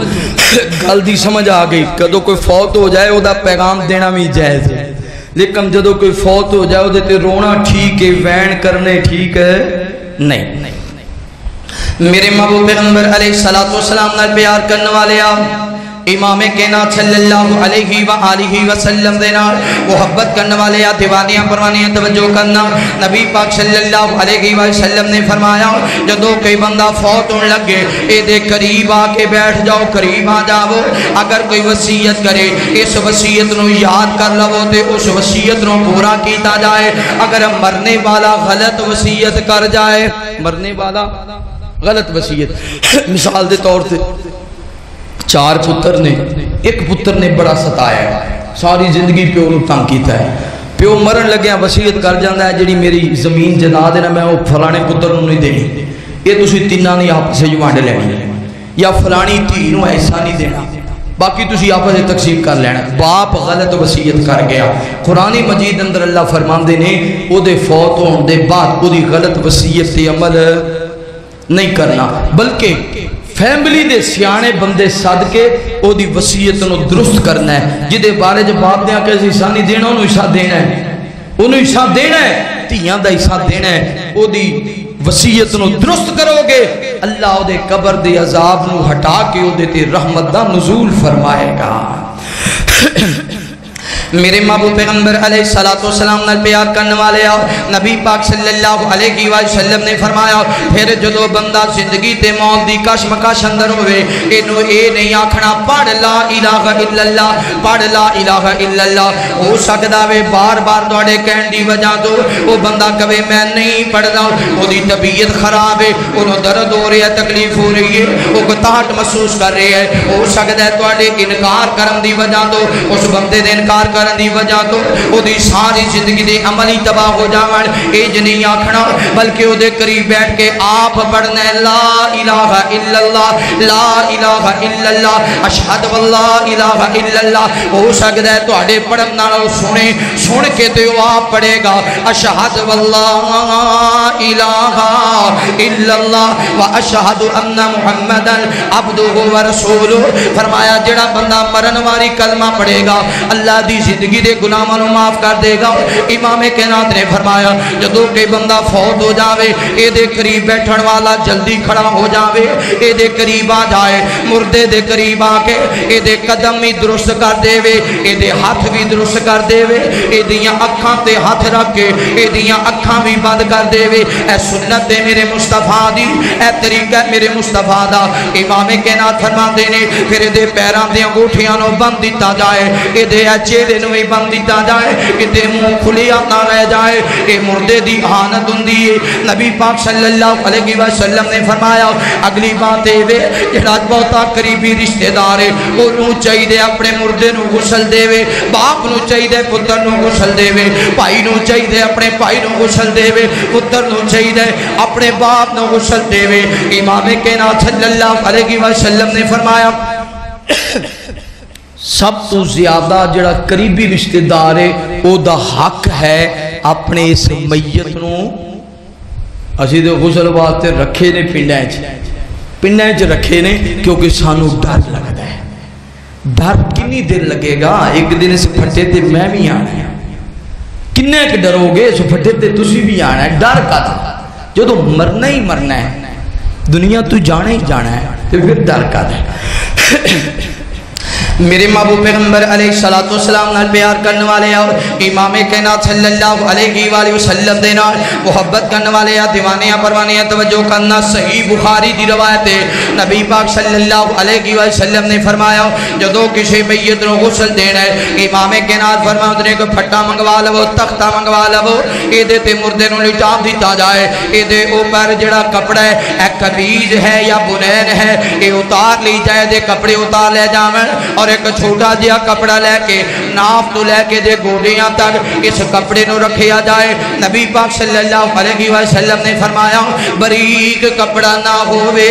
گل دی سمجھ آ گئی کدو کوئی فوت ہو جائے او دا پیغام دینا بھی جائز ہے لیکن جدو کوئی فوت ہو جائے او دے تے رونا ٹھیک ہے وین کرنے ٹھیک ہے نہیں میرے محبوب پیغمبر علیہ السلام نال پیار کرنے والے امام کائنات صلی اللہ علیہ وآلہ وسلم دینا محبت کرنے والے دیوانیاں پروانیاں توجہ کرنا نبی پاک صلی اللہ علیہ وسلم نے فرمایا جدو کوئی بندہ فوت ہونے لگے اے دے قریب آ کے بیٹھ جاؤ قریب آ جاؤ اگر کوئی وصیت کرے اس وصیت نو یاد کر لو تے اس وصیت نو پورا کیتا جائے اگر مرنے والا غلط وصیت کر جائے مرنے والا غلط وصیت مثال دے طور سے چار پتر نے ایک پتر نے بڑا ستایا ہے ساری زندگی پیو نو تنگ کیتا ہے پیو مرن لگیا وصیت کر جاندا ہے جڑی میری زمین جنا دینا میں وہ فلانے پتر نو نہیں دینی یہ تسی تیناں نے آپ سے جو وانڈ لینی یا فلانی دھی نو ایسا نہیں دینا باقی تسی آپس سے تقسیم کر لینا. باپ غلط وصیت کر گیا, قرآن مجید اندر اللہ فرماندے نے او دے فوت ہون دے بعد او دی غلط وصیت تے عمل نہیں کرنا, بلکہ فیملی دے سیانے بندے صدقے او دی وصیت نو درست کرنا ہے. جدے بارے جو باپ دیاں کہ حصہ نہیں دینا انہوں حصہ دینا ہے, انہوں حصہ دینا ہے, تیاں دا حصہ دینا ہے. او دی وصیت نو درست کرو گے اللہ او دے قبر دے عذاب نو ہٹا کے او دے تے رحمت دا نزول فرمائے گا. میرے محبوب پیغمبر علیہ السلام نال پیار کرنے والے نبی پاک صلی اللہ علیہ وسلم نے فرمایا پھر جدو بندہ زندگی تے موت دی کشمکش اندر ہوئے اینو اے نہیں آکھنا پڑھ لا الہ الا اللہ, پڑھ لا الہ الا اللہ. ہو سکدا وے بار بار تواڈے کہن دی وجہ تو وہ بندہ کہے میں نہیں پڑھدا, او دی طبیعت خراب ہے, اونوں درد ہو رہا ہے, تکلیف ہو رہی ہے, وہ گتاہٹ محسوس کر رہے ہے. ہو سکدا ہے تواڈے انکار کرن دی وجہ تو اس بندے دے انکار کرن دی وجہ تو او دی ساری زندگی دے عملی تباہ ہو جاون. اے نہیں آکھنا بلکہ او دے قریب بیٹھ کے آپ پڑھنا ہے لا الہ الا اللہ, لا الہ الا اللہ, اشہد واللہ الہ الا اللہ. ہو سکتا ہے تواڈے پڑھن نال سنے سن کے تے او آپ پڑھے گا اشہد واللہ الہ الا اللہ و اشہد ان محمدن عبدہ و رسولہ. فرمایا جڑا بندہ مرن والی کلمہ پڑھے گا اللہ دی زندگی دے گناہاں نوں معاف کر دے گا. امام کائنات نے فرمایا جدوں کہ بندہ فوت ہو جاوے اے دے قریب بیٹھن والا جلدی کھڑا ہو جاوے, اے دے قریب آ جائے, مردے دے قریب آ کے اے دے قدم بھی درست کر دے وے, اے دے ہاتھ بھی درست کر دے وے, اے دیاں اکھاں تے ہاتھ رکھ کے اے دیاں اکھاں بھی بند کر دے وے. اے سنت ہے میرے مصطفیٰ دی, اے طریقہ ہے میرے مصطفیٰ دا. امام کائنات فرماندے نے پھر دے پیراں دیاں انگوٹھیاں نوں بند دتا جائے, اے دے چہرے نوں بند دیتا جائے, کتے منہ کھلیا نہ رہ جائے. اے مردے دی اہانت ہوندی ہے. نبی پاک صلی اللہ علیہ وسلم نے فرمایا اگلی بات اے وے جڑا بہتا قریبی رشتہ دار ہے اونوں چاہیے اپنے مردے نوں غسل دے وے, باپ نوں چاہیے پتر نوں غسل دے وے, بھائی نوں چاہیے اپنے بھائی نوں غسل دے وے, پتر نوں چاہیے اپنے باپ نوں غسل دے وے. امام کائنات صلی اللہ علیہ وسلم نے فرمایا سب تو زیادہ جڑا قریبی رشتہ دار ہے او دا حق ہے اپنے اس میت نوں اسی دے غسل واسطے رکھے نے پنڈاں چ رکھے نے کیونکہ سانو ڈر لگتا ہے. ڈر کنی دیر لگے گا, ایک دن اس پھٹے تے میں بھی آنا ہے, کنے کہ ڈرو گے اس پھٹے تے تسی بھی آنا ہے. ڈر کا تھا جو تو مرنا ہی مرنا ہے, دنیا تو جانا ہی جانا ہے, تو پھر ڈر کا تھا. میرے محبوب پیغمبر علیہ السلام نال پیار کرنے والے اور امام کائنات صلی اللہ علیہ وآلہ وسلم دے نال محبت کرنے والے دیوانیاں پروانیاں توجہ کرنا. صحیح بخاری دی روایت ہے نبی پاک صلی اللہ علیہ وسلم نے فرمایا جدو کسی میت نو غسل دینا ہے امام کائنات فرماتے ہیں کہ پھٹا منگوا لو, تختہ منگوا لو, اے دے تے مردے نو لٹا دیتا جائے, اے دے اوپر جڑا کپڑا ہے اے قمیض ہے یا بنین ہے اے اتار لی جائے, دے کپڑے اتار لے جاون اور ایک چھوٹا جہا کپڑا لے کے ناف تو لے کے دے گوڑیاں تک اس کپڑے نو رکھیا جائے. نبی پاک صلی اللہ علیہ وسلم نے فرمایا بریک کپڑا نہ ہوئے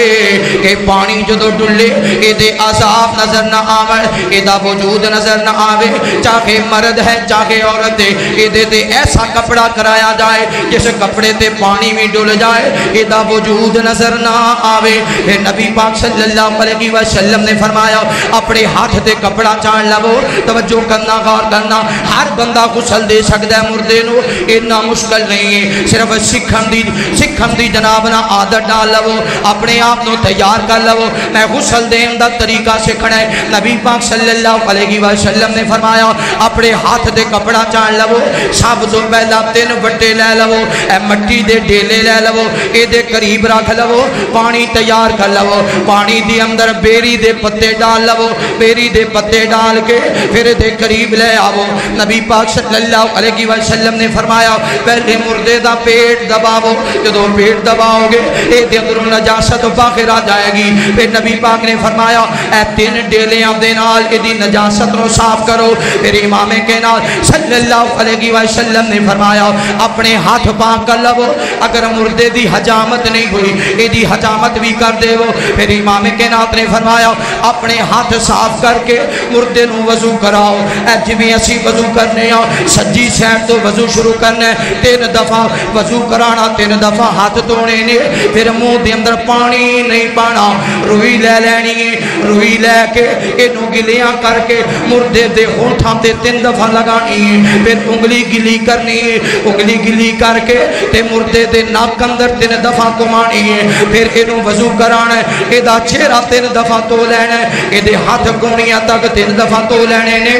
کہ پانی جدو ڈلے اے دے عذاب نظر نہ آوے, اے دا وجود نظر نہ آوے, چاہے مرد ہے چاہے عورت ہے, اے دے تے ایسا کپڑا کرایا جائے جس کپڑے تے پانی بھی ڈل جائے, اے دا وجود نظر نہ آوے. نبی پاک صلی اللہ علیہ وسلم نے فرمایا اپنے ہاتھ تے کپڑا چان لو. توجہ کرنا, غور کرنا, ہر بندہ غسل دے سکتا ہے مردے نو, اتنا مشکل نہیں ہے. صرف سکھن دی جناب نہ عادت ڈال لو, اپنے آپ نو تیار کر لو. میں غسل دین دا طریقہ سکھنا ہے. نبی پاک صلی اللہ علیہ وسلم نے فرمایا اپنے ہاتھ تے کپڑا چان لو, سب تو پہلا 3 بٹے لے لو, اے مٹی دے ڈیلے لے لو, اے دے قریب رکھ لو, پانی تیار کر لو, پانی دی اندر بیری دے پتے ڈال لو, بیری دے پتے ڈال کے پھر دے قریب تشریف لے آو۔ نبی پاک صلی اللہ علیہ وسلم نے فرمایا پہلے مردے دا پیٹ دباو، جدو پیٹ دباؤ گے اے دے اندروں نجاست باہر آ جائے گی۔ پھر نبی پاک نے فرمایا اے 3 ڈیلیاں دے نال ایدی نجاست نو صاف کرو۔ پھر امام کائنات صلی اللہ علیہ وسلم نے فرمایا اپنے ہاتھ پاک کر لو، اگر مردے دی حجامت نہیں ہوئی ایدی حجامت بھی کر دے وہ۔ پھر امام کائنات نے فرمایا اپنے ہاتھ صاف کر کے مردے نو وضو کراؤ۔ اے جویں اسی وضو کرنے ہاں سجی سائڈ تو وضو شروع کرنا ہے، 3 دفعہ وضو کرانا، 3 دفعہ ہاتھ دھونے نے۔ پھر منہ دے اندر پانی نہیں پانا، روئی لے لینی ہے، روئی لے کے اینو گلیاں کر کے مردے دے ہونٹاں تے 3 دفعہ لگانی ہے۔ پھر انگلی گلی کرنی ہے، انگلی گلی کر کے تے مردے دے ناک اندر 3 دفعہ گھمانی ہے۔ پھر اینو وضو کرانا ہے، ایدا چہرہ 3 دفعہ تو لینا ہے، ایدے ہاتھ گونیاں تک 3 دفعہ تو لینے نے۔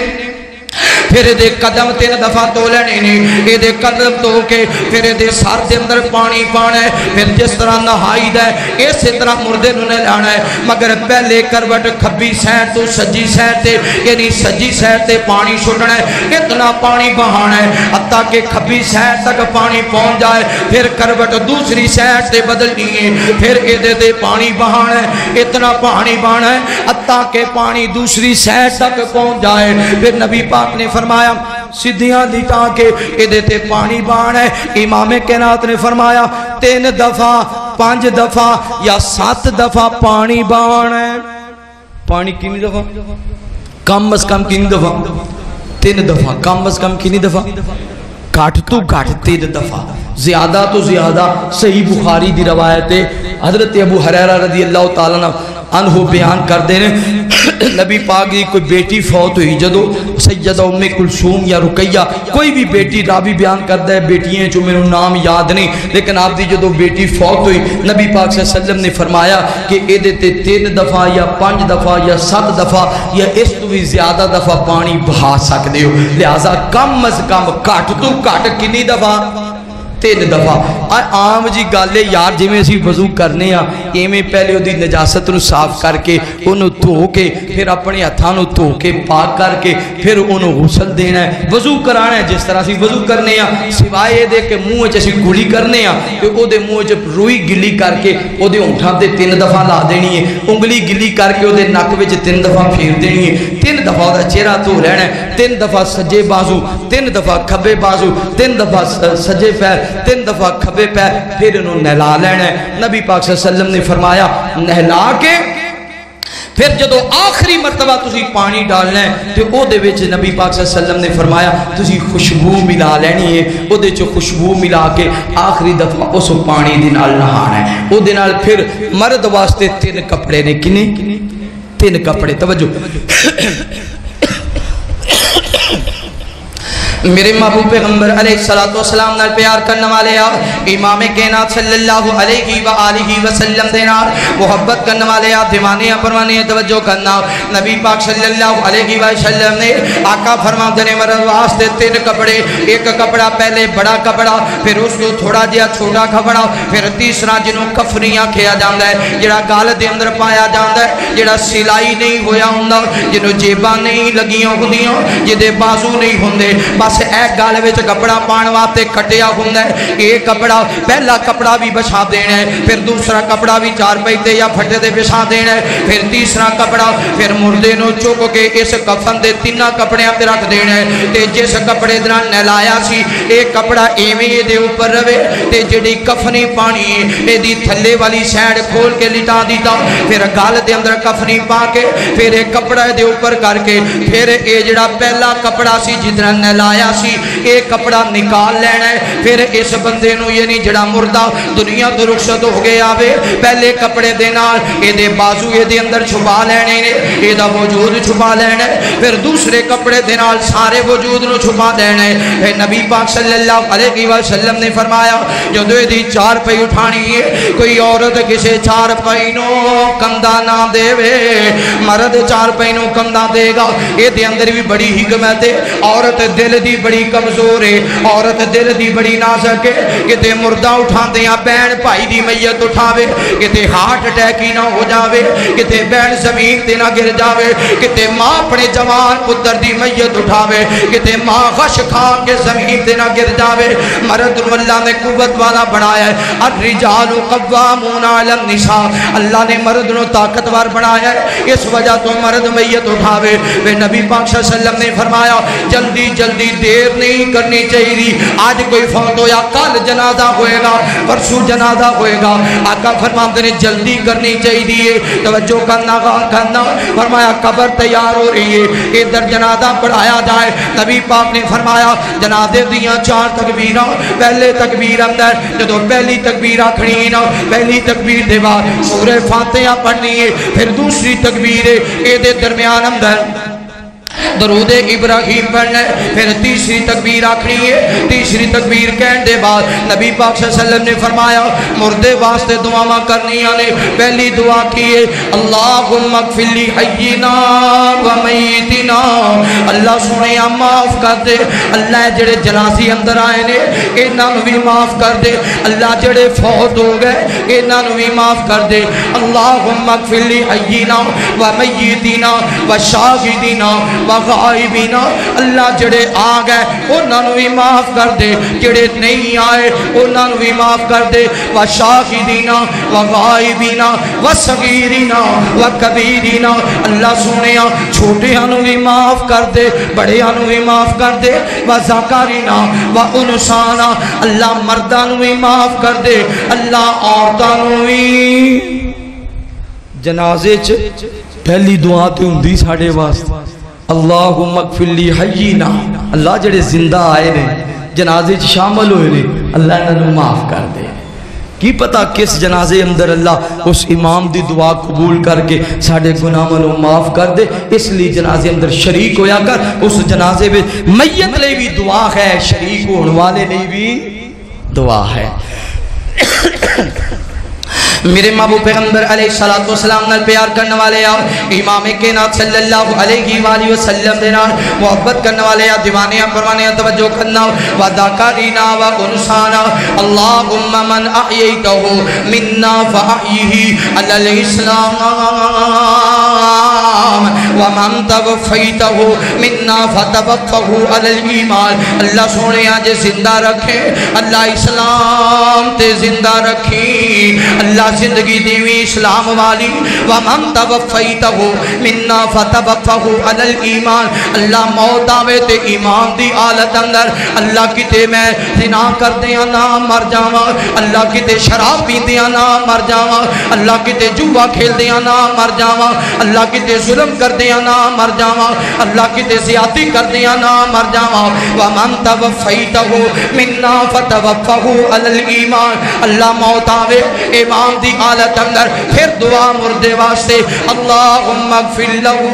پھر دے قدم 3 دفعہ تو لینے نے، دے قدم تو کے پھر دے سار دے اندر پانی پانا ہے۔ پھر جس طرح نہائی دا ہے اسی طرح مردے نو نے لانا ہے، مگر پہلے کروٹ کھبی سائڈ تو سجی سائڈ تے یعنی سجی سائڈ تے پانی چھوڑنا ہے، اتنا پانی بہانا ہے حتیٰ کہ کھبی سائڈ تک پانی پہنچ جائے۔ پھر کروٹ دوسری سائڈ تے بدلنی ہے، پھر ایدے دے پانی بہانا ہے، اتنا پانی بہانا ہے حتیٰ کہ پانی دوسری سائڈ تک پہنچ جائے۔ پھر نبی پاک نے فرمایا سیدھیاں لٹا کے ایدے تے پانی بہانا ہے۔ امام کائنات نے فرمایا 3 دفعہ 5 دفعہ یا 7 دفعہ پانی بہانا ہے۔ پانی کتنی دفعہ؟ کم از کم کتنی دفعہ؟ 3 دفعہ۔ کم از کم کتنی دفعہ؟ گھٹ تو گھٹ 3 دفعہ، زیادہ تو زیادہ۔ صحیح بخاری دی روایت ہے، حضرت ابو ہریرہ رضی اللہ تعالیٰ عنہ بیان کر دینے نبی پاک دی کوئی بیٹی فوت ہوئی، جدو سیدہ ام کلثوم یا رقیہ کوئی بھی بیٹی راوی بیان کرتا ہے، بیٹیاں جو میرے نام یاد نہیں، لیکن آپ دی جدو بیٹی فوت ہوئی نبی پاک صلی اللہ علیہ وسلم نے فرمایا کہ ایدے تے 3 دفعہ یا 5 دفعہ یا 7 دفعہ یا اس تو بھی زیادہ دفعہ پانی بہا سکتے ہو، لہذا کم از کم گھٹ تو گھٹ کنی دفعہ؟ 3 دفعہ۔ عام جی گالے یار جی میں اسی وضو کرنے ہاں ایمیں پہلے وہ دی نجاست نو صاف کر کے انہوں دھو کے پھر اپنے ہتھانو دھو کے پاک کر کے پھر انہوں غسل دینا ہے، وضو کرانا ہے جس طرح سی وضو کرنے ہاں، سوائے دے کے منہ چسی گلی کرنے ہاں کہ او دے منہ چ روئی گلی کر کے او دے ہونٹاں تے 3 دفعہ لا دینی ہے، انگلی گلی کر کے او دے نک وچ 3 دفعہ پھیر دینی ہے، 3 دفعہ دا چہرہ دھو لینا ہے، 3 دفعہ سجے بازو، 3 دفعہ کھبے بازو، 3 دفعہ سجے پیر، 3 دفعہ کھبے پیر، پھر انہوں نہلا لینا ہے۔ نبی پاک صلی اللہ علیہ وسلم نے فرمایا نہلا کے پھر جدو آخری مرتبہ تسی پانی ڈالنا ہے تو او دے وچ نبی پاک صلی اللہ علیہ وسلم نے فرمایا تسی خوشبو ملا لینی ہے، او دے چو خوشبو ملا کے آخری دفعہ اس پانی دے نال نہانا ہے۔ او دے نال پھر مرد واسطے 3 کپڑے نے، کنے 3 کپڑے، توجہ میرے محبوب پیغمبر علیہ السلام نال پیار کرنے والے امام کائنات صلی اللہ علیہ وآلہ وسلم دینا محبت کرنے والے دیوانے پروانے توجہ کرنا۔ نبی پاک صلی اللہ علیہ وسلم نے آقا فرما دینے مرد واسطے 3 کپڑے، ایک کپڑا پہلے بڑا کپڑا، پھر اس کو تھوڑا جیا چھوٹا کپڑا، پھر تیسرا جنہوں کفنیاں کھیا جاندہ ہے، جڑا گال دے اندر پایا جاندہ ہے، جڑا سلائی نہیں ہویا ہوندہ، جنہوں جیباں نہیں لگیاں ہوندیاں، جدے بازو نہیں ہوندے، بس ایک گالے وچ کپڑا پان واسطے کٹیا ہوندا ہے۔ ایک کپڑا پہلا کپڑا بھی بچھا دینا ہے، پھر دوسرا کپڑا بھی 4 پہیتے یا پھٹے دے بچھا دینا ہے، پھر تیسرا کپڑا پھر مردے نو چک کے اس کفن دے 3 کپڑیاں تے رکھ دینا ہے تے جس کپڑے دے نال نہلایا سی ایک کپڑا ایویں دے اوپر رہے تے جڑی کفنی پانی اے دی تھلے والی سائڈ کھول کے لٹا دیتا، پھر گال دے اندر کفنی پا کے پھر ایک کپڑا دے اوپر کر کے پھر اے جڑا پہلا کپڑا سی جدنا نہلایا سی ایک کپڑا نکال لینا ہے، پھر اس بندے نو یعنی جڑا مردہ دنیا تو رخصت ہو گیا آوے پہلے کپڑے دے نال اے دے بازو اے دے اندر چھپا لینے نے، اے دا وجود چھپا لینا ہے، پھر دوسرے کپڑے دے نال سارے وجود نو چھپا دینا ہے۔ اے نبی پاک صلی اللہ علیہ وسلم نے فرمایا جو دو دی 4 پہی اٹھانی ہے، کوئی عورت کسے 4 پہینوں کندہ نہ دے وے، مرد 4 پہینوں کندہ دے گا، اے دے اندر بھی بڑی حکمت ہے، عورت دل دی دی بڑی کمزور ہے، عورت دل دی بڑی نازک ہے، کتے مردہ اٹھا دیا بین بھائی دی میت اٹھاوے، کتے ہارٹ اٹیک ہی نہ ہو جاوے، کتے بین زمین تے نہ گر جاوے، کتے ماں اپنے جوان پتر دی میت اٹھاوے، کتے ماں غش کھا کے زمین تے نہ گر جاوے۔ مرد اللہ نے قوت والا بنایا ہے، الرجال قوامون علی النساء، اللہ نے مرد نو طاقتور بنایا ہے، اس وجہ تو مرد میت اٹھاوے۔ وہ نبی پاک صلی اللہ علیہ وسلم نے فرمایا جلدی جلدی دیر نہیں کرنی چاہیے، آج کوئی فوت ہویا کل جنازہ ہوئے گا، پرسوں جنازہ ہوئے گا، آقا فرماتے نے جلدی کرنی چاہیے، توجہ کرنا غور کرنا۔ فرمایا قبر تیار ہو رہی ہے، ادھر جنازہ پڑھایا جائے۔ نبی پاک نے فرمایا جنازے دیاں 4 تکبیراں، پہلے تکبیر اندر جدو پہلی تکبیر آکھنی نا، پہلی تکبیر دے بعد سورہ فاتحہ پڑھنی ہے، پھر دوسری تکبیر اے دے درمیان اندر درود ابراہیم پڑھنا ہے، پھر تیسری تکبیر آکھنی ہے، تیسری تکبیر کہنے دے بعد نبی پاک صلی اللہ علیہ وسلم نے فرمایا مردے واسطے دعاواں کرنیاں نے۔ پہلی دعا کیے اللہم اغفر لی حینا و میتنا، اللہ سنیا معاف کر دے، اللہ جڑے جنازے اندر آئے نے انہاں نوں بھی معاف کر دے، اللہ جڑے فوت ہو گئے انہاں نوں بھی معاف کر دے۔ اللہم اغفر لی حینا و میتنا و شاہدینا و غائبینا، اللہ جڑے آ گئے انہاں نوں بھی معاف کر دے، جڑے نہیں آئے انہاں نوں بھی معاف کر دے۔ و شاہدینا و غائبینا و صغیرینا و کبیرینا، اللہ سنیا چھوٹیاں نوں بھی معاف کر دے، بڑیاں نوں بھی معاف کر دے۔ و ذکرینا و انسانا، اللہ مرداں نوں بھی معاف کر دے، اللہ عورتاں نوں بھی۔ جنازے چ پہلی دعا تے ہوندی ساڈے واسطے اللہم اغفر لی حینا، اللہ جڑے زندہ آئے نے جنازے چ شامل ہوئے نے اللہ انہاں نوں معاف کر دے۔ کی پتہ کس جنازے اندر اللہ اس امام دی دعا قبول کر کے ساڑھے گناہاں نوں معاف کر دے، اس لیے جنازے اندر شریک ہویا کر۔ اس جنازے میں میت لے بھی دعا ہے، شریک ہونے والے لے بھی دعا ہے۔ میرے محبوب پیغمبر علیہ السلام نال پیار کرنے والے آؤ، امام کائنات صلی اللہ علیہ وآلہ وسلم دے نال محبت کرنے والے آؤ، دیوانیاں پروانیاں توجہ کرنا۔ وذاکرینا و انسانا، اللہم من احییتہ منا فاحیہ علی الاسلام ومن توفیتہ منا فتوفہ علی الایمان، اللہ سونے آج زندہ رکھے، اللہ اسلام تے زندہ رکھی، اللہ زندگی دیوی اسلام والی۔ وَمَن تَوَفَّيْتَهُ مِنَّا فَتَوَفَّهُ عَلَى الْإِيمَانِ، اللہ موت آوے تے ایمان دی حالت اندر، اللہ کتے میں زنا کر دیاں نہ مر جاواں، اللہ کتے شراب پی دیاں نہ مر جاواں، اللہ کتے جوا کھیل دیاں نہ مر جاواں، اللہ کتے ظلم کر دیاں نہ مر جاواں، اللہ کتے زیادتی کر دیاں نہ مر جاواں۔ وَمَن تَوَفَّيْتَهُ مِنَّا فَتَوَفَّهُ عَلَى الْإِيمَانِ، اللہ موت آوے ایمان دی حالت اندر، پھر دعا مردے واسطے اللہم اغفر لہو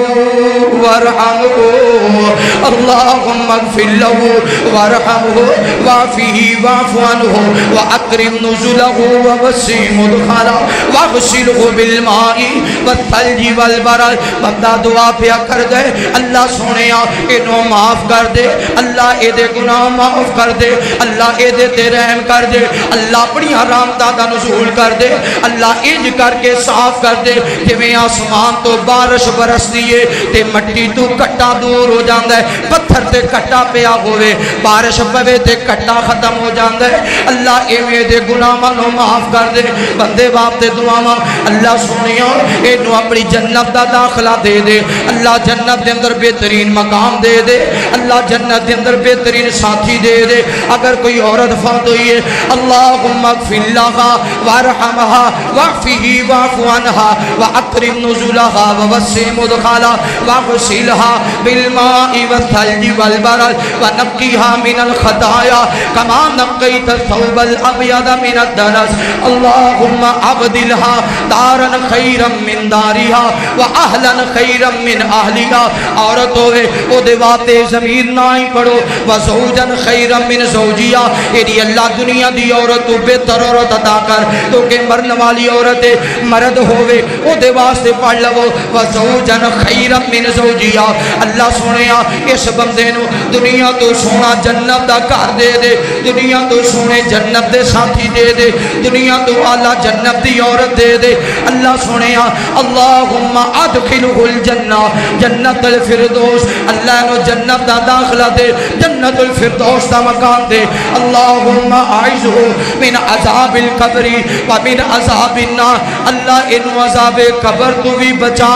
وارحمہ، اللہم اغفر لہو وارحمہ وعفہ واعف عنہ واکرم نزلہ ووسع مدخلہ واغسلہ بالماء والثلج والبرد۔ بندہ دعا پیا کر دے اللہ سونیا انہوں معاف کر دے، اللہ اے دے گناہ معاف کر دے، اللہ اے دے تے رحم کر دے، اللہ اپنی حرام دادا نزول کر دے، اللہ انج کر کے صاف کر دے جویں آسمان تو بارش برس دیے تے مٹی تو کٹا دور ہو جاندا ہے، پتھر تے کٹا پیا ہوئے بارش پوے تے کٹا ختم ہو جاندا ہے، اللہ ایویں دے گناہاں نوں معاف کر دے۔ بندے باپ تے دعاواں اللہ سنیا اینو اپنی جنت دا داخلہ دے دے، اللہ جنت دے اندر بہترین مقام دے دے، اللہ جنت دے اندر بہترین ساتھی دے دے۔ اگر کوئی عورت فوت ہوئی ہے اللہم اغفر لہا وارحمہا واعفہ واعف عنہا واکرم نزلہا ووسع مدخلہا واغسلہا بالماء والثلج والبرد ونقیہا من الخطایا کما نقیت الثوب الابیض من الدنس۔ اللہم ابدلہا دارا خیرا من دارہا واہلا خیرا من من اہلیہا عورت ہوئے او دے واسطے ضمیر نہ ہی پڑھو وزوجن خیرا من زوجیہ ایڈی اللہ دنیا دی عورت تو بہتر عورت عطا کر تو کہ مرن والی عورت مرد ہوئے او دے واسطے پڑھ لو وزوجن خیرا من زوجیہ اللہ سنیا اس بندے نو دنیا تو سونا جنت دا گھر دے دے دنیا تو سونے جنت دے ساتھی دے دے دنیا تو اعلیٰ جنت دی عورت دے دے اللہ سنیا اللہم ادخلہ الجنہ جنت الفردوس اللہ نو جنت دا داخلہ دے جنت الفردوس دا مکان دے اللہم اعذہ من عذاب القبر ومن عذاب النار اللہ انو عذاب قبر تو بھی بچا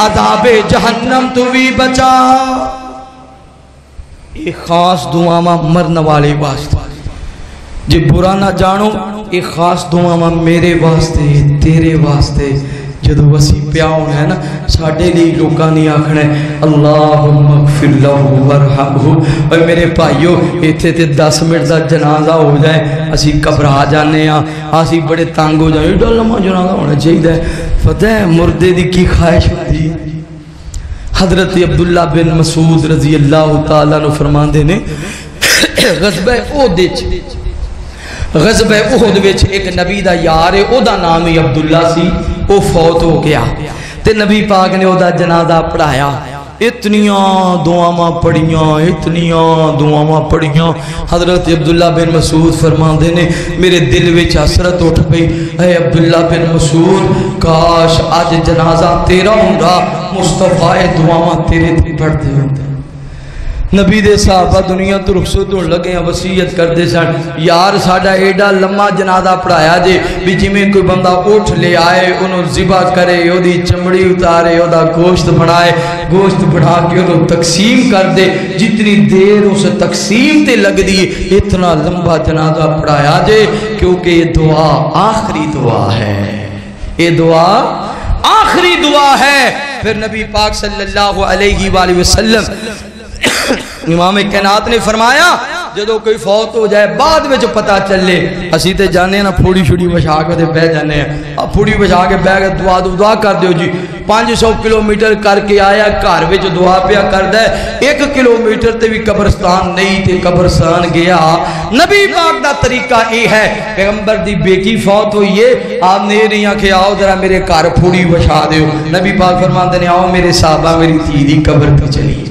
عذاب جہنم تو بھی بچا ایک خاص دعا مرن والے واسطے جی برا نہ جانو ایک خاص دعا میرے واسطے تیرے واسطے جدو وسی پیا ہونا ہے نا ساڑھے لی لوگاں نہیں آکھنا ہے اللہم اغفر لہو ورحمہو اور میرے بھائیو ایتھے تے 10 منٹ دا جنازہ ہو جائے اسی قبرا جانے ہاں اسی بڑے تانگ ہو جائیں ایڈا لمحہ جنازہ ہونا چاہیے پتہ ہے مردے دی کی خواہش ہوتی حضرت عبداللہ بن مسعود رضی اللہ تعالیٰ نے فرمان دینے غزبہ احد غزبہ احد وچ ایک نبی دا یار ہے او دا نام ہی عبداللہ سی او فوت ہو گیا تے نبی پاک نے او دا جنازہ پڑھایا اتنیاں دعاواں پڑھیاں حضرت عبداللہ بن مسعود فرماندے نے میرے دل وچ حسرت اٹھ پئی اے عبداللہ بن مسعود کاش آج جنازہ تیرا ہوندا مصطفیٰ دعاواں تیرے تے پڑھتے ہوندے نبی دے صحابہ دنیا تو رخصت ہون لگے ہیں وصیت کر دے سن یار ساڈا ایڈا لمحہ جنازہ پڑھایا جے بھی جویں کوئی بندہ اٹھ لے آئے انہوں ذبح کرے او دی چمڑی اتارے او دا گوشت بنائے گوشت بنا کے انہوں تقسیم کر دے جتنی دیر اس تقسیم تے لگ دی اتنا لمبا جنازہ پڑھایا جے کیونکہ یہ دعا آخری دعا ہے یہ دعا آخری دعا ہے پھر نبی پاک صلی اللہ علیہ وآلہ وسلم امام کائنات نے فرمایا جدو کوئی فوت ہو جائے بعد میں جو پتا چلے اسی تے جانے ہیں نا پھوڑی شوڑی بچھا کے بہ جانے ہیں اب پھوڑی بچھا کے بہ کے دعا کر دیو جی 500 کلومیٹر کر کے آیا گھر وچ دعا پیا کردا ہے 1 کلومیٹر تے بھی قبرستان نہیں تے قبرستان گیا نبی پاک دا طریقہ یہ ہے پیغمبر دی بیٹی فوت ہوئی ہے آپ نے نہیں آکھے آؤ ذرا میرے گھر پھوڑی بچھا دیو نبی پاک فرماندے نے آؤ میرے صحابہ میری تھی دی قبر پہ چلیے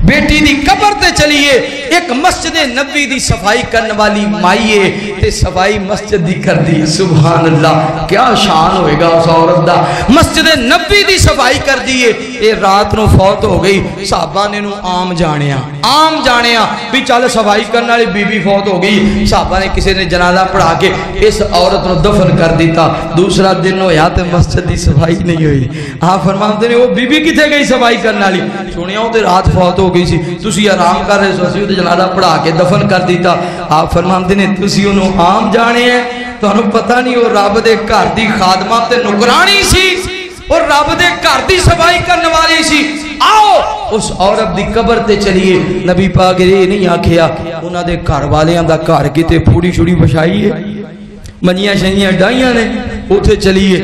بیٹی دی قبر تے چلیے ایک مسجد نبی دی صفائی کرنے والی مائیے تے صفائی مسجد دی کر دی سبحان اللہ کیا شان ہوئے گا اس عورت دا مسجد نبی دی صفائی کر دیئے اے رات نو فوت ہو گئی صحابہ نے نو عام جانیا بھی چل صفائی کرنے والی بی بی فوت ہو گئی صحابہ نے کسی نے جنازہ پڑھا کے اس عورت نو دفن کر دیتا دوسرا دن ہویا تے مسجد دی صفائی نہیں ہوئی آپ فرماتے ہیں وہ بی بی کتے گئی صفائی کرنے والی سنیا ہوں تے رات فوت ہو گئی سی تسی آرام کر رہے سو سی جنازہ پڑھا کے دفن کر دیتا آپ فرماتے ہیں تسی انہوں عام جانے ہیں تو انہوں پتہ نہیں وہ رب دے گھر دی خادمہ تے نگرانی سی اور رب دے گھر دی صفائی کرنے والی سی آؤ اس عورت دی قبر تے چلیے نبی پاک یہ نہیں آکھیا انہاں دے گھر والیاں دا گھر کیتے پھوڑی چھوڑی بچھائی ہے منیاں شنیاں ڈائیاں نے اوتھے چلیے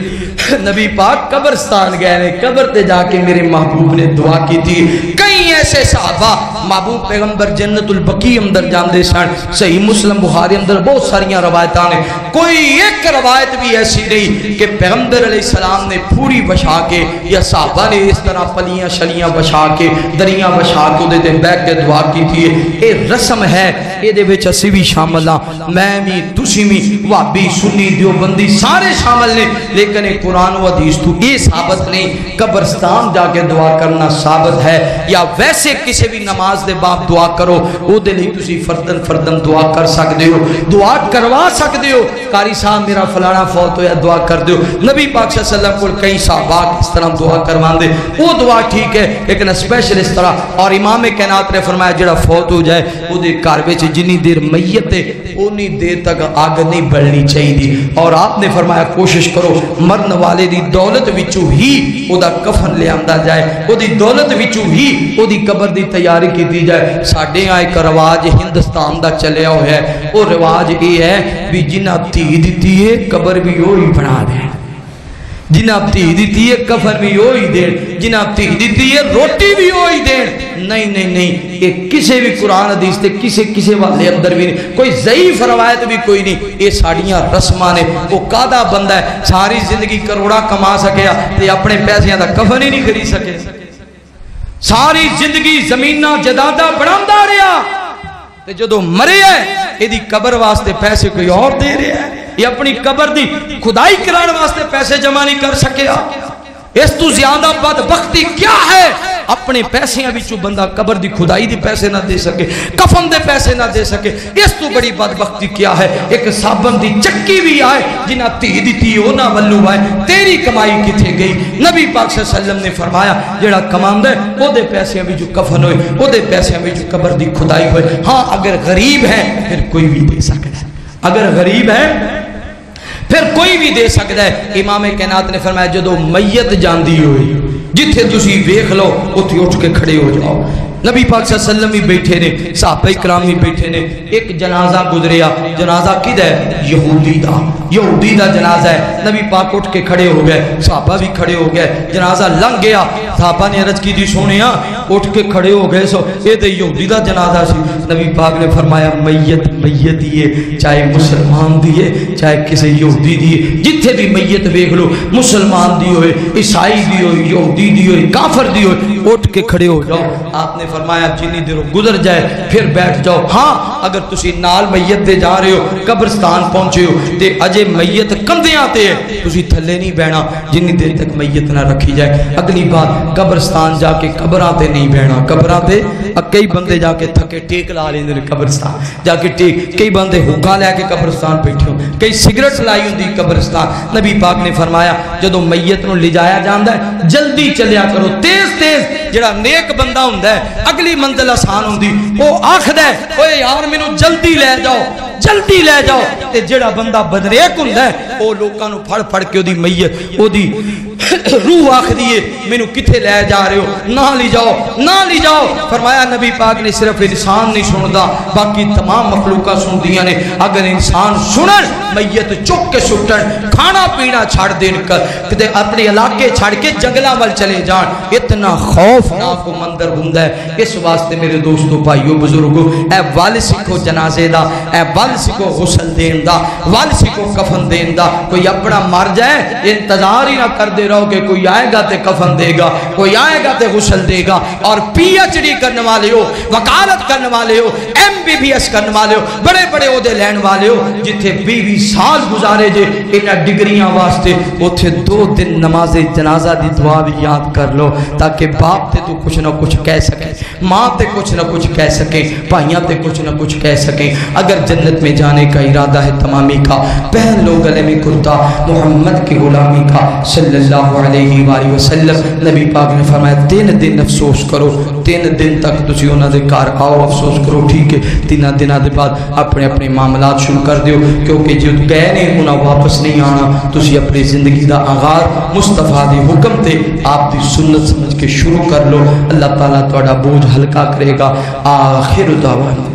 نبی پاک قبرستان گئے نے قبر تے جا کے میرے محبوب نے دعا کی تھی کئی ایسے صحابہ محبوب پیغمبر جنت البقیع اندر جاندے سن صحیح مسلم بخاری اندر بہت ساریاں روایتاں نے کوئی ایک روایت بھی ایسی نہیں کہ پیغمبر علیہ السلام نے پھوڑی بچھا کے یا صحابہ نے اس طرح پلیاں شلیاں بچھا کے دریاں بچھا کے دے بیٹھ کے دعا کی تھی اے رسم ہے اے دے وچ اسی بھی شامل ہاں میں بھی تسی بھی وہابی سنی دیوبندی سارے شامل نے لیکن قرآن و حدیث تو یہ ثابت نہیں قبرستان جا کے دعا کرنا ثابت ہے یا ویسے کسی بھی نماز دے بعد دعا کرو وہ دے نہیں تسی فردن دعا کر سکتے ہو دعا کروا سکتے ہو قاری صاحب میرا فلانا فوت ہو یا دعا کر دیو نبی پاک صلی اللہ علیہ وسلم کو کئی صحابہ اس طرح دعا کروان دے وہ دعا ٹھیک ہے لیکن اسپیشل اس طرح اور امام کائنات نے فرمایا جڑا فوت ہو جائے وہ دے گھر وچ جنی دیر میت ہے اتنی دیر تک آگ نہیں بڑھنی چاہیے اور آپ نے فرمایا کوشش کرو مرن والے دی دولت وچوں ہی او دا کفن لے آندا جائے او دی دولت وچوں ہی او دی قبر دی تیاری کی دی جائے ساڈے ہاں ایک رواج ہندوستان دا چلیا ہویا ہے او رواج یہ ہے بھی جنہ دھی دتی ہے قبر بھی وہی بنا دے جناب تھی دیتی ہے کفن بھی ہوئی دین، جناب تھی دیتی ہے روٹی بھی ہوئی دین۔ نہیں نہیں نہیں، یہ کسے بھی قرآن حدیث تے کسے والے اندر بھی نہیں، کوئی ضعیف روایت بھی کوئی نہیں، یہ ساڑیاں رسماں نے۔ وہ کادا بندہ ہے ساری زندگی کروڑا کما سکیا تے اپنے پیسیاں دا کفن ہی نہیں خرید سکے، ساری زندگی زمیناں جدادہ بڑھاندا رہا تے جدو مرے ہے یہ قبر واسطے پیسے کوئی اور دے رہا ہے، یہ اپنی قبر دی خدائی کران واسطے پیسے جمع نہیں کر سکیا۔ اس تو زیادہ بدبختی کیا ہے؟ اپنے پیسے بچوں بندہ قبر دی خدائی دی پیسے نہ دے سکے، کفن دے پیسے نہ دے سکے، اس تو بڑی بدبختی کیا ہے؟ ایک صابن دی چکی بھی آئے جنہ تی دیتی ہو نہ ولو آئے، تیری کمائی کتھے گئی؟ نبی پاک صلی اللہ علیہ وسلم نے فرمایا جڑا کمان دے وہ دے پیسے بچوں کفن ہوئے، وہ دے پیسے بچوں قبر دی خدائی ہوئے۔ ہاں اگر غریب ہے پھر کوئی بھی دے سکتا ہے، اگر غریب ہے پھر کوئی بھی دے سکتا ہے۔ امام کائنات نے فرمایا جدو میت جاندی ہوئی جتھے تسی ویکھ لو اتھے اٹھ کے کھڑے ہو جاؤ۔ نبی پاک صلی اللہ علیہ وسلم بھی بیٹھے نے، صحابہ کرام بھی بیٹھے نے، ایک جنازہ گزریا، جنازہ کد ہے؟ یہودی دا جنازہ ہے۔ نبی پاک اٹھ کے کھڑے ہو گئے، صحابہ بھی کھڑے ہو گئے، جنازہ لنگ گیا، صحابہ نے عرض کی دی سونیا اٹھ کے کھڑے ہو گئے سو یہ تے یہودی دا جنازہ سی۔ نبی پاک نے فرمایا میت دیئے، چاہے مسلمان دیئے چاہے کسی یہودی دیئے، جتھے بھی میت ویکھ لو، مسلمان دی ہوئے، عیسائی دی ہوئے، یہودی دی ہوئے، کافر دی ہوئے، اٹھ کے کھڑے ہو جاؤ۔ آپ نے فرمایا جنی دیر گزر جائے پھر بیٹھ جاؤ۔ ہاں اگر تسی نال میت دے جا رہے ہو، قبرستان پہنچے ہو تے اجے میت کندے آتے ہیں، تسی تھلے نہیں بیٹھنا جنی دیر تک میت نہ رکھی جائے۔ اگلی بات قبرستان جا کے قبراں تے نہیں بیٹھنا، قبراں تے کئی بندے جا کے تھکے ٹیک لا لیندے قبرستان جا کے ٹیک، کئی بندے ہوکا لے کے قبرستان بیٹھے ہو، کئی سگریٹ لائی ہوندی قبرستان۔ نبی پاک نے فرمایا جدو میت نو لے جایا جاندا ہے جلدی چلیا کرو، تیز تیز۔ جڑا نیک بندہ ہوندا ہے اگلی منزل آسان ہوندی، وہ آکھدا ہے اوے یار مینوں جلدی لے جاؤ جلدی لے جاؤ، تے جڑا بندہ بدریک ہوندا ہے وہ لوکاں نو پھڑ پھڑ کے اودی میت اودی روح آکھدی ہے مینوں کتھے لے جا رہے ہو، نہ لے جاؤ نہ لے جاؤ۔ فرمایا نبی پاک نے صرف انسان نہیں سندا باقی تمام مخلوقات سندیاں نے، اگر انسان سنن میت چک کے سٹن، کھانا پینا چھڑ دین کدے اپنے علاقے چھڑ کے جنگلاں ول چلے جان، اتنا خوفناک منظر ہوندا ہے۔ اس واسطے میرے دوستو بھائیو بزرگو اے ول سکھو جنازے دا، اے ول سکھو غسل دین دا، ول سکھو کفن دین دا۔ کوئی اپنا مر جائے انتظار ہی نہ کر دے رہو کہ کوئی آئے گا تے کفن دے گا، کوئی آئے گا تے غسل دے گا۔ اور پی ایچ ڈی کرنے والے ہو، وکالت کرنے والے ہو، ایم بی بی ایس کرنے والے ہو، بڑے بڑے عہدے لین والے ہو، جتھے 20 سال گزارے جے انہاں ڈگریاں واسطے، اوتھے 2 دن نماز جنازہ دی دعا بھی یاد کر لو تاکہ باپ تے تو کچھ نہ کچھ کہہ سکے، ماں تے کچھ نہ کچھ کہہ سکیں، بھائیاں تے کچھ نہ کچھ کہہ سکیں۔ اگر جنت میں جانے کا ارادہ ہے تمامی کا، پہن لو گلے میں کرتا محمد کی غلامی کا صلی اللہ علیہ وآلہ وسلم۔ نبی پاک نے فرمایا 3 دن افسوس کرو، 3 دن تک تسی انہاں دے گھر آؤ افسوس کرو، ٹھیک ہے؟ 3 دنوں دے بعد اپنے اپنے معاملات شروع کر دیو، کیونکہ جو گئے نہیں انہاں واپس نہیں آنا۔ تسی اپنی زندگی دا آغاز مصطفیٰ دے حکم تے آپ دی سنت سمجھ کے شروع کر لو، اللہ تعالیٰ تہاڈا بوجھ ہلکا کرے گا۔ آخر دعوانا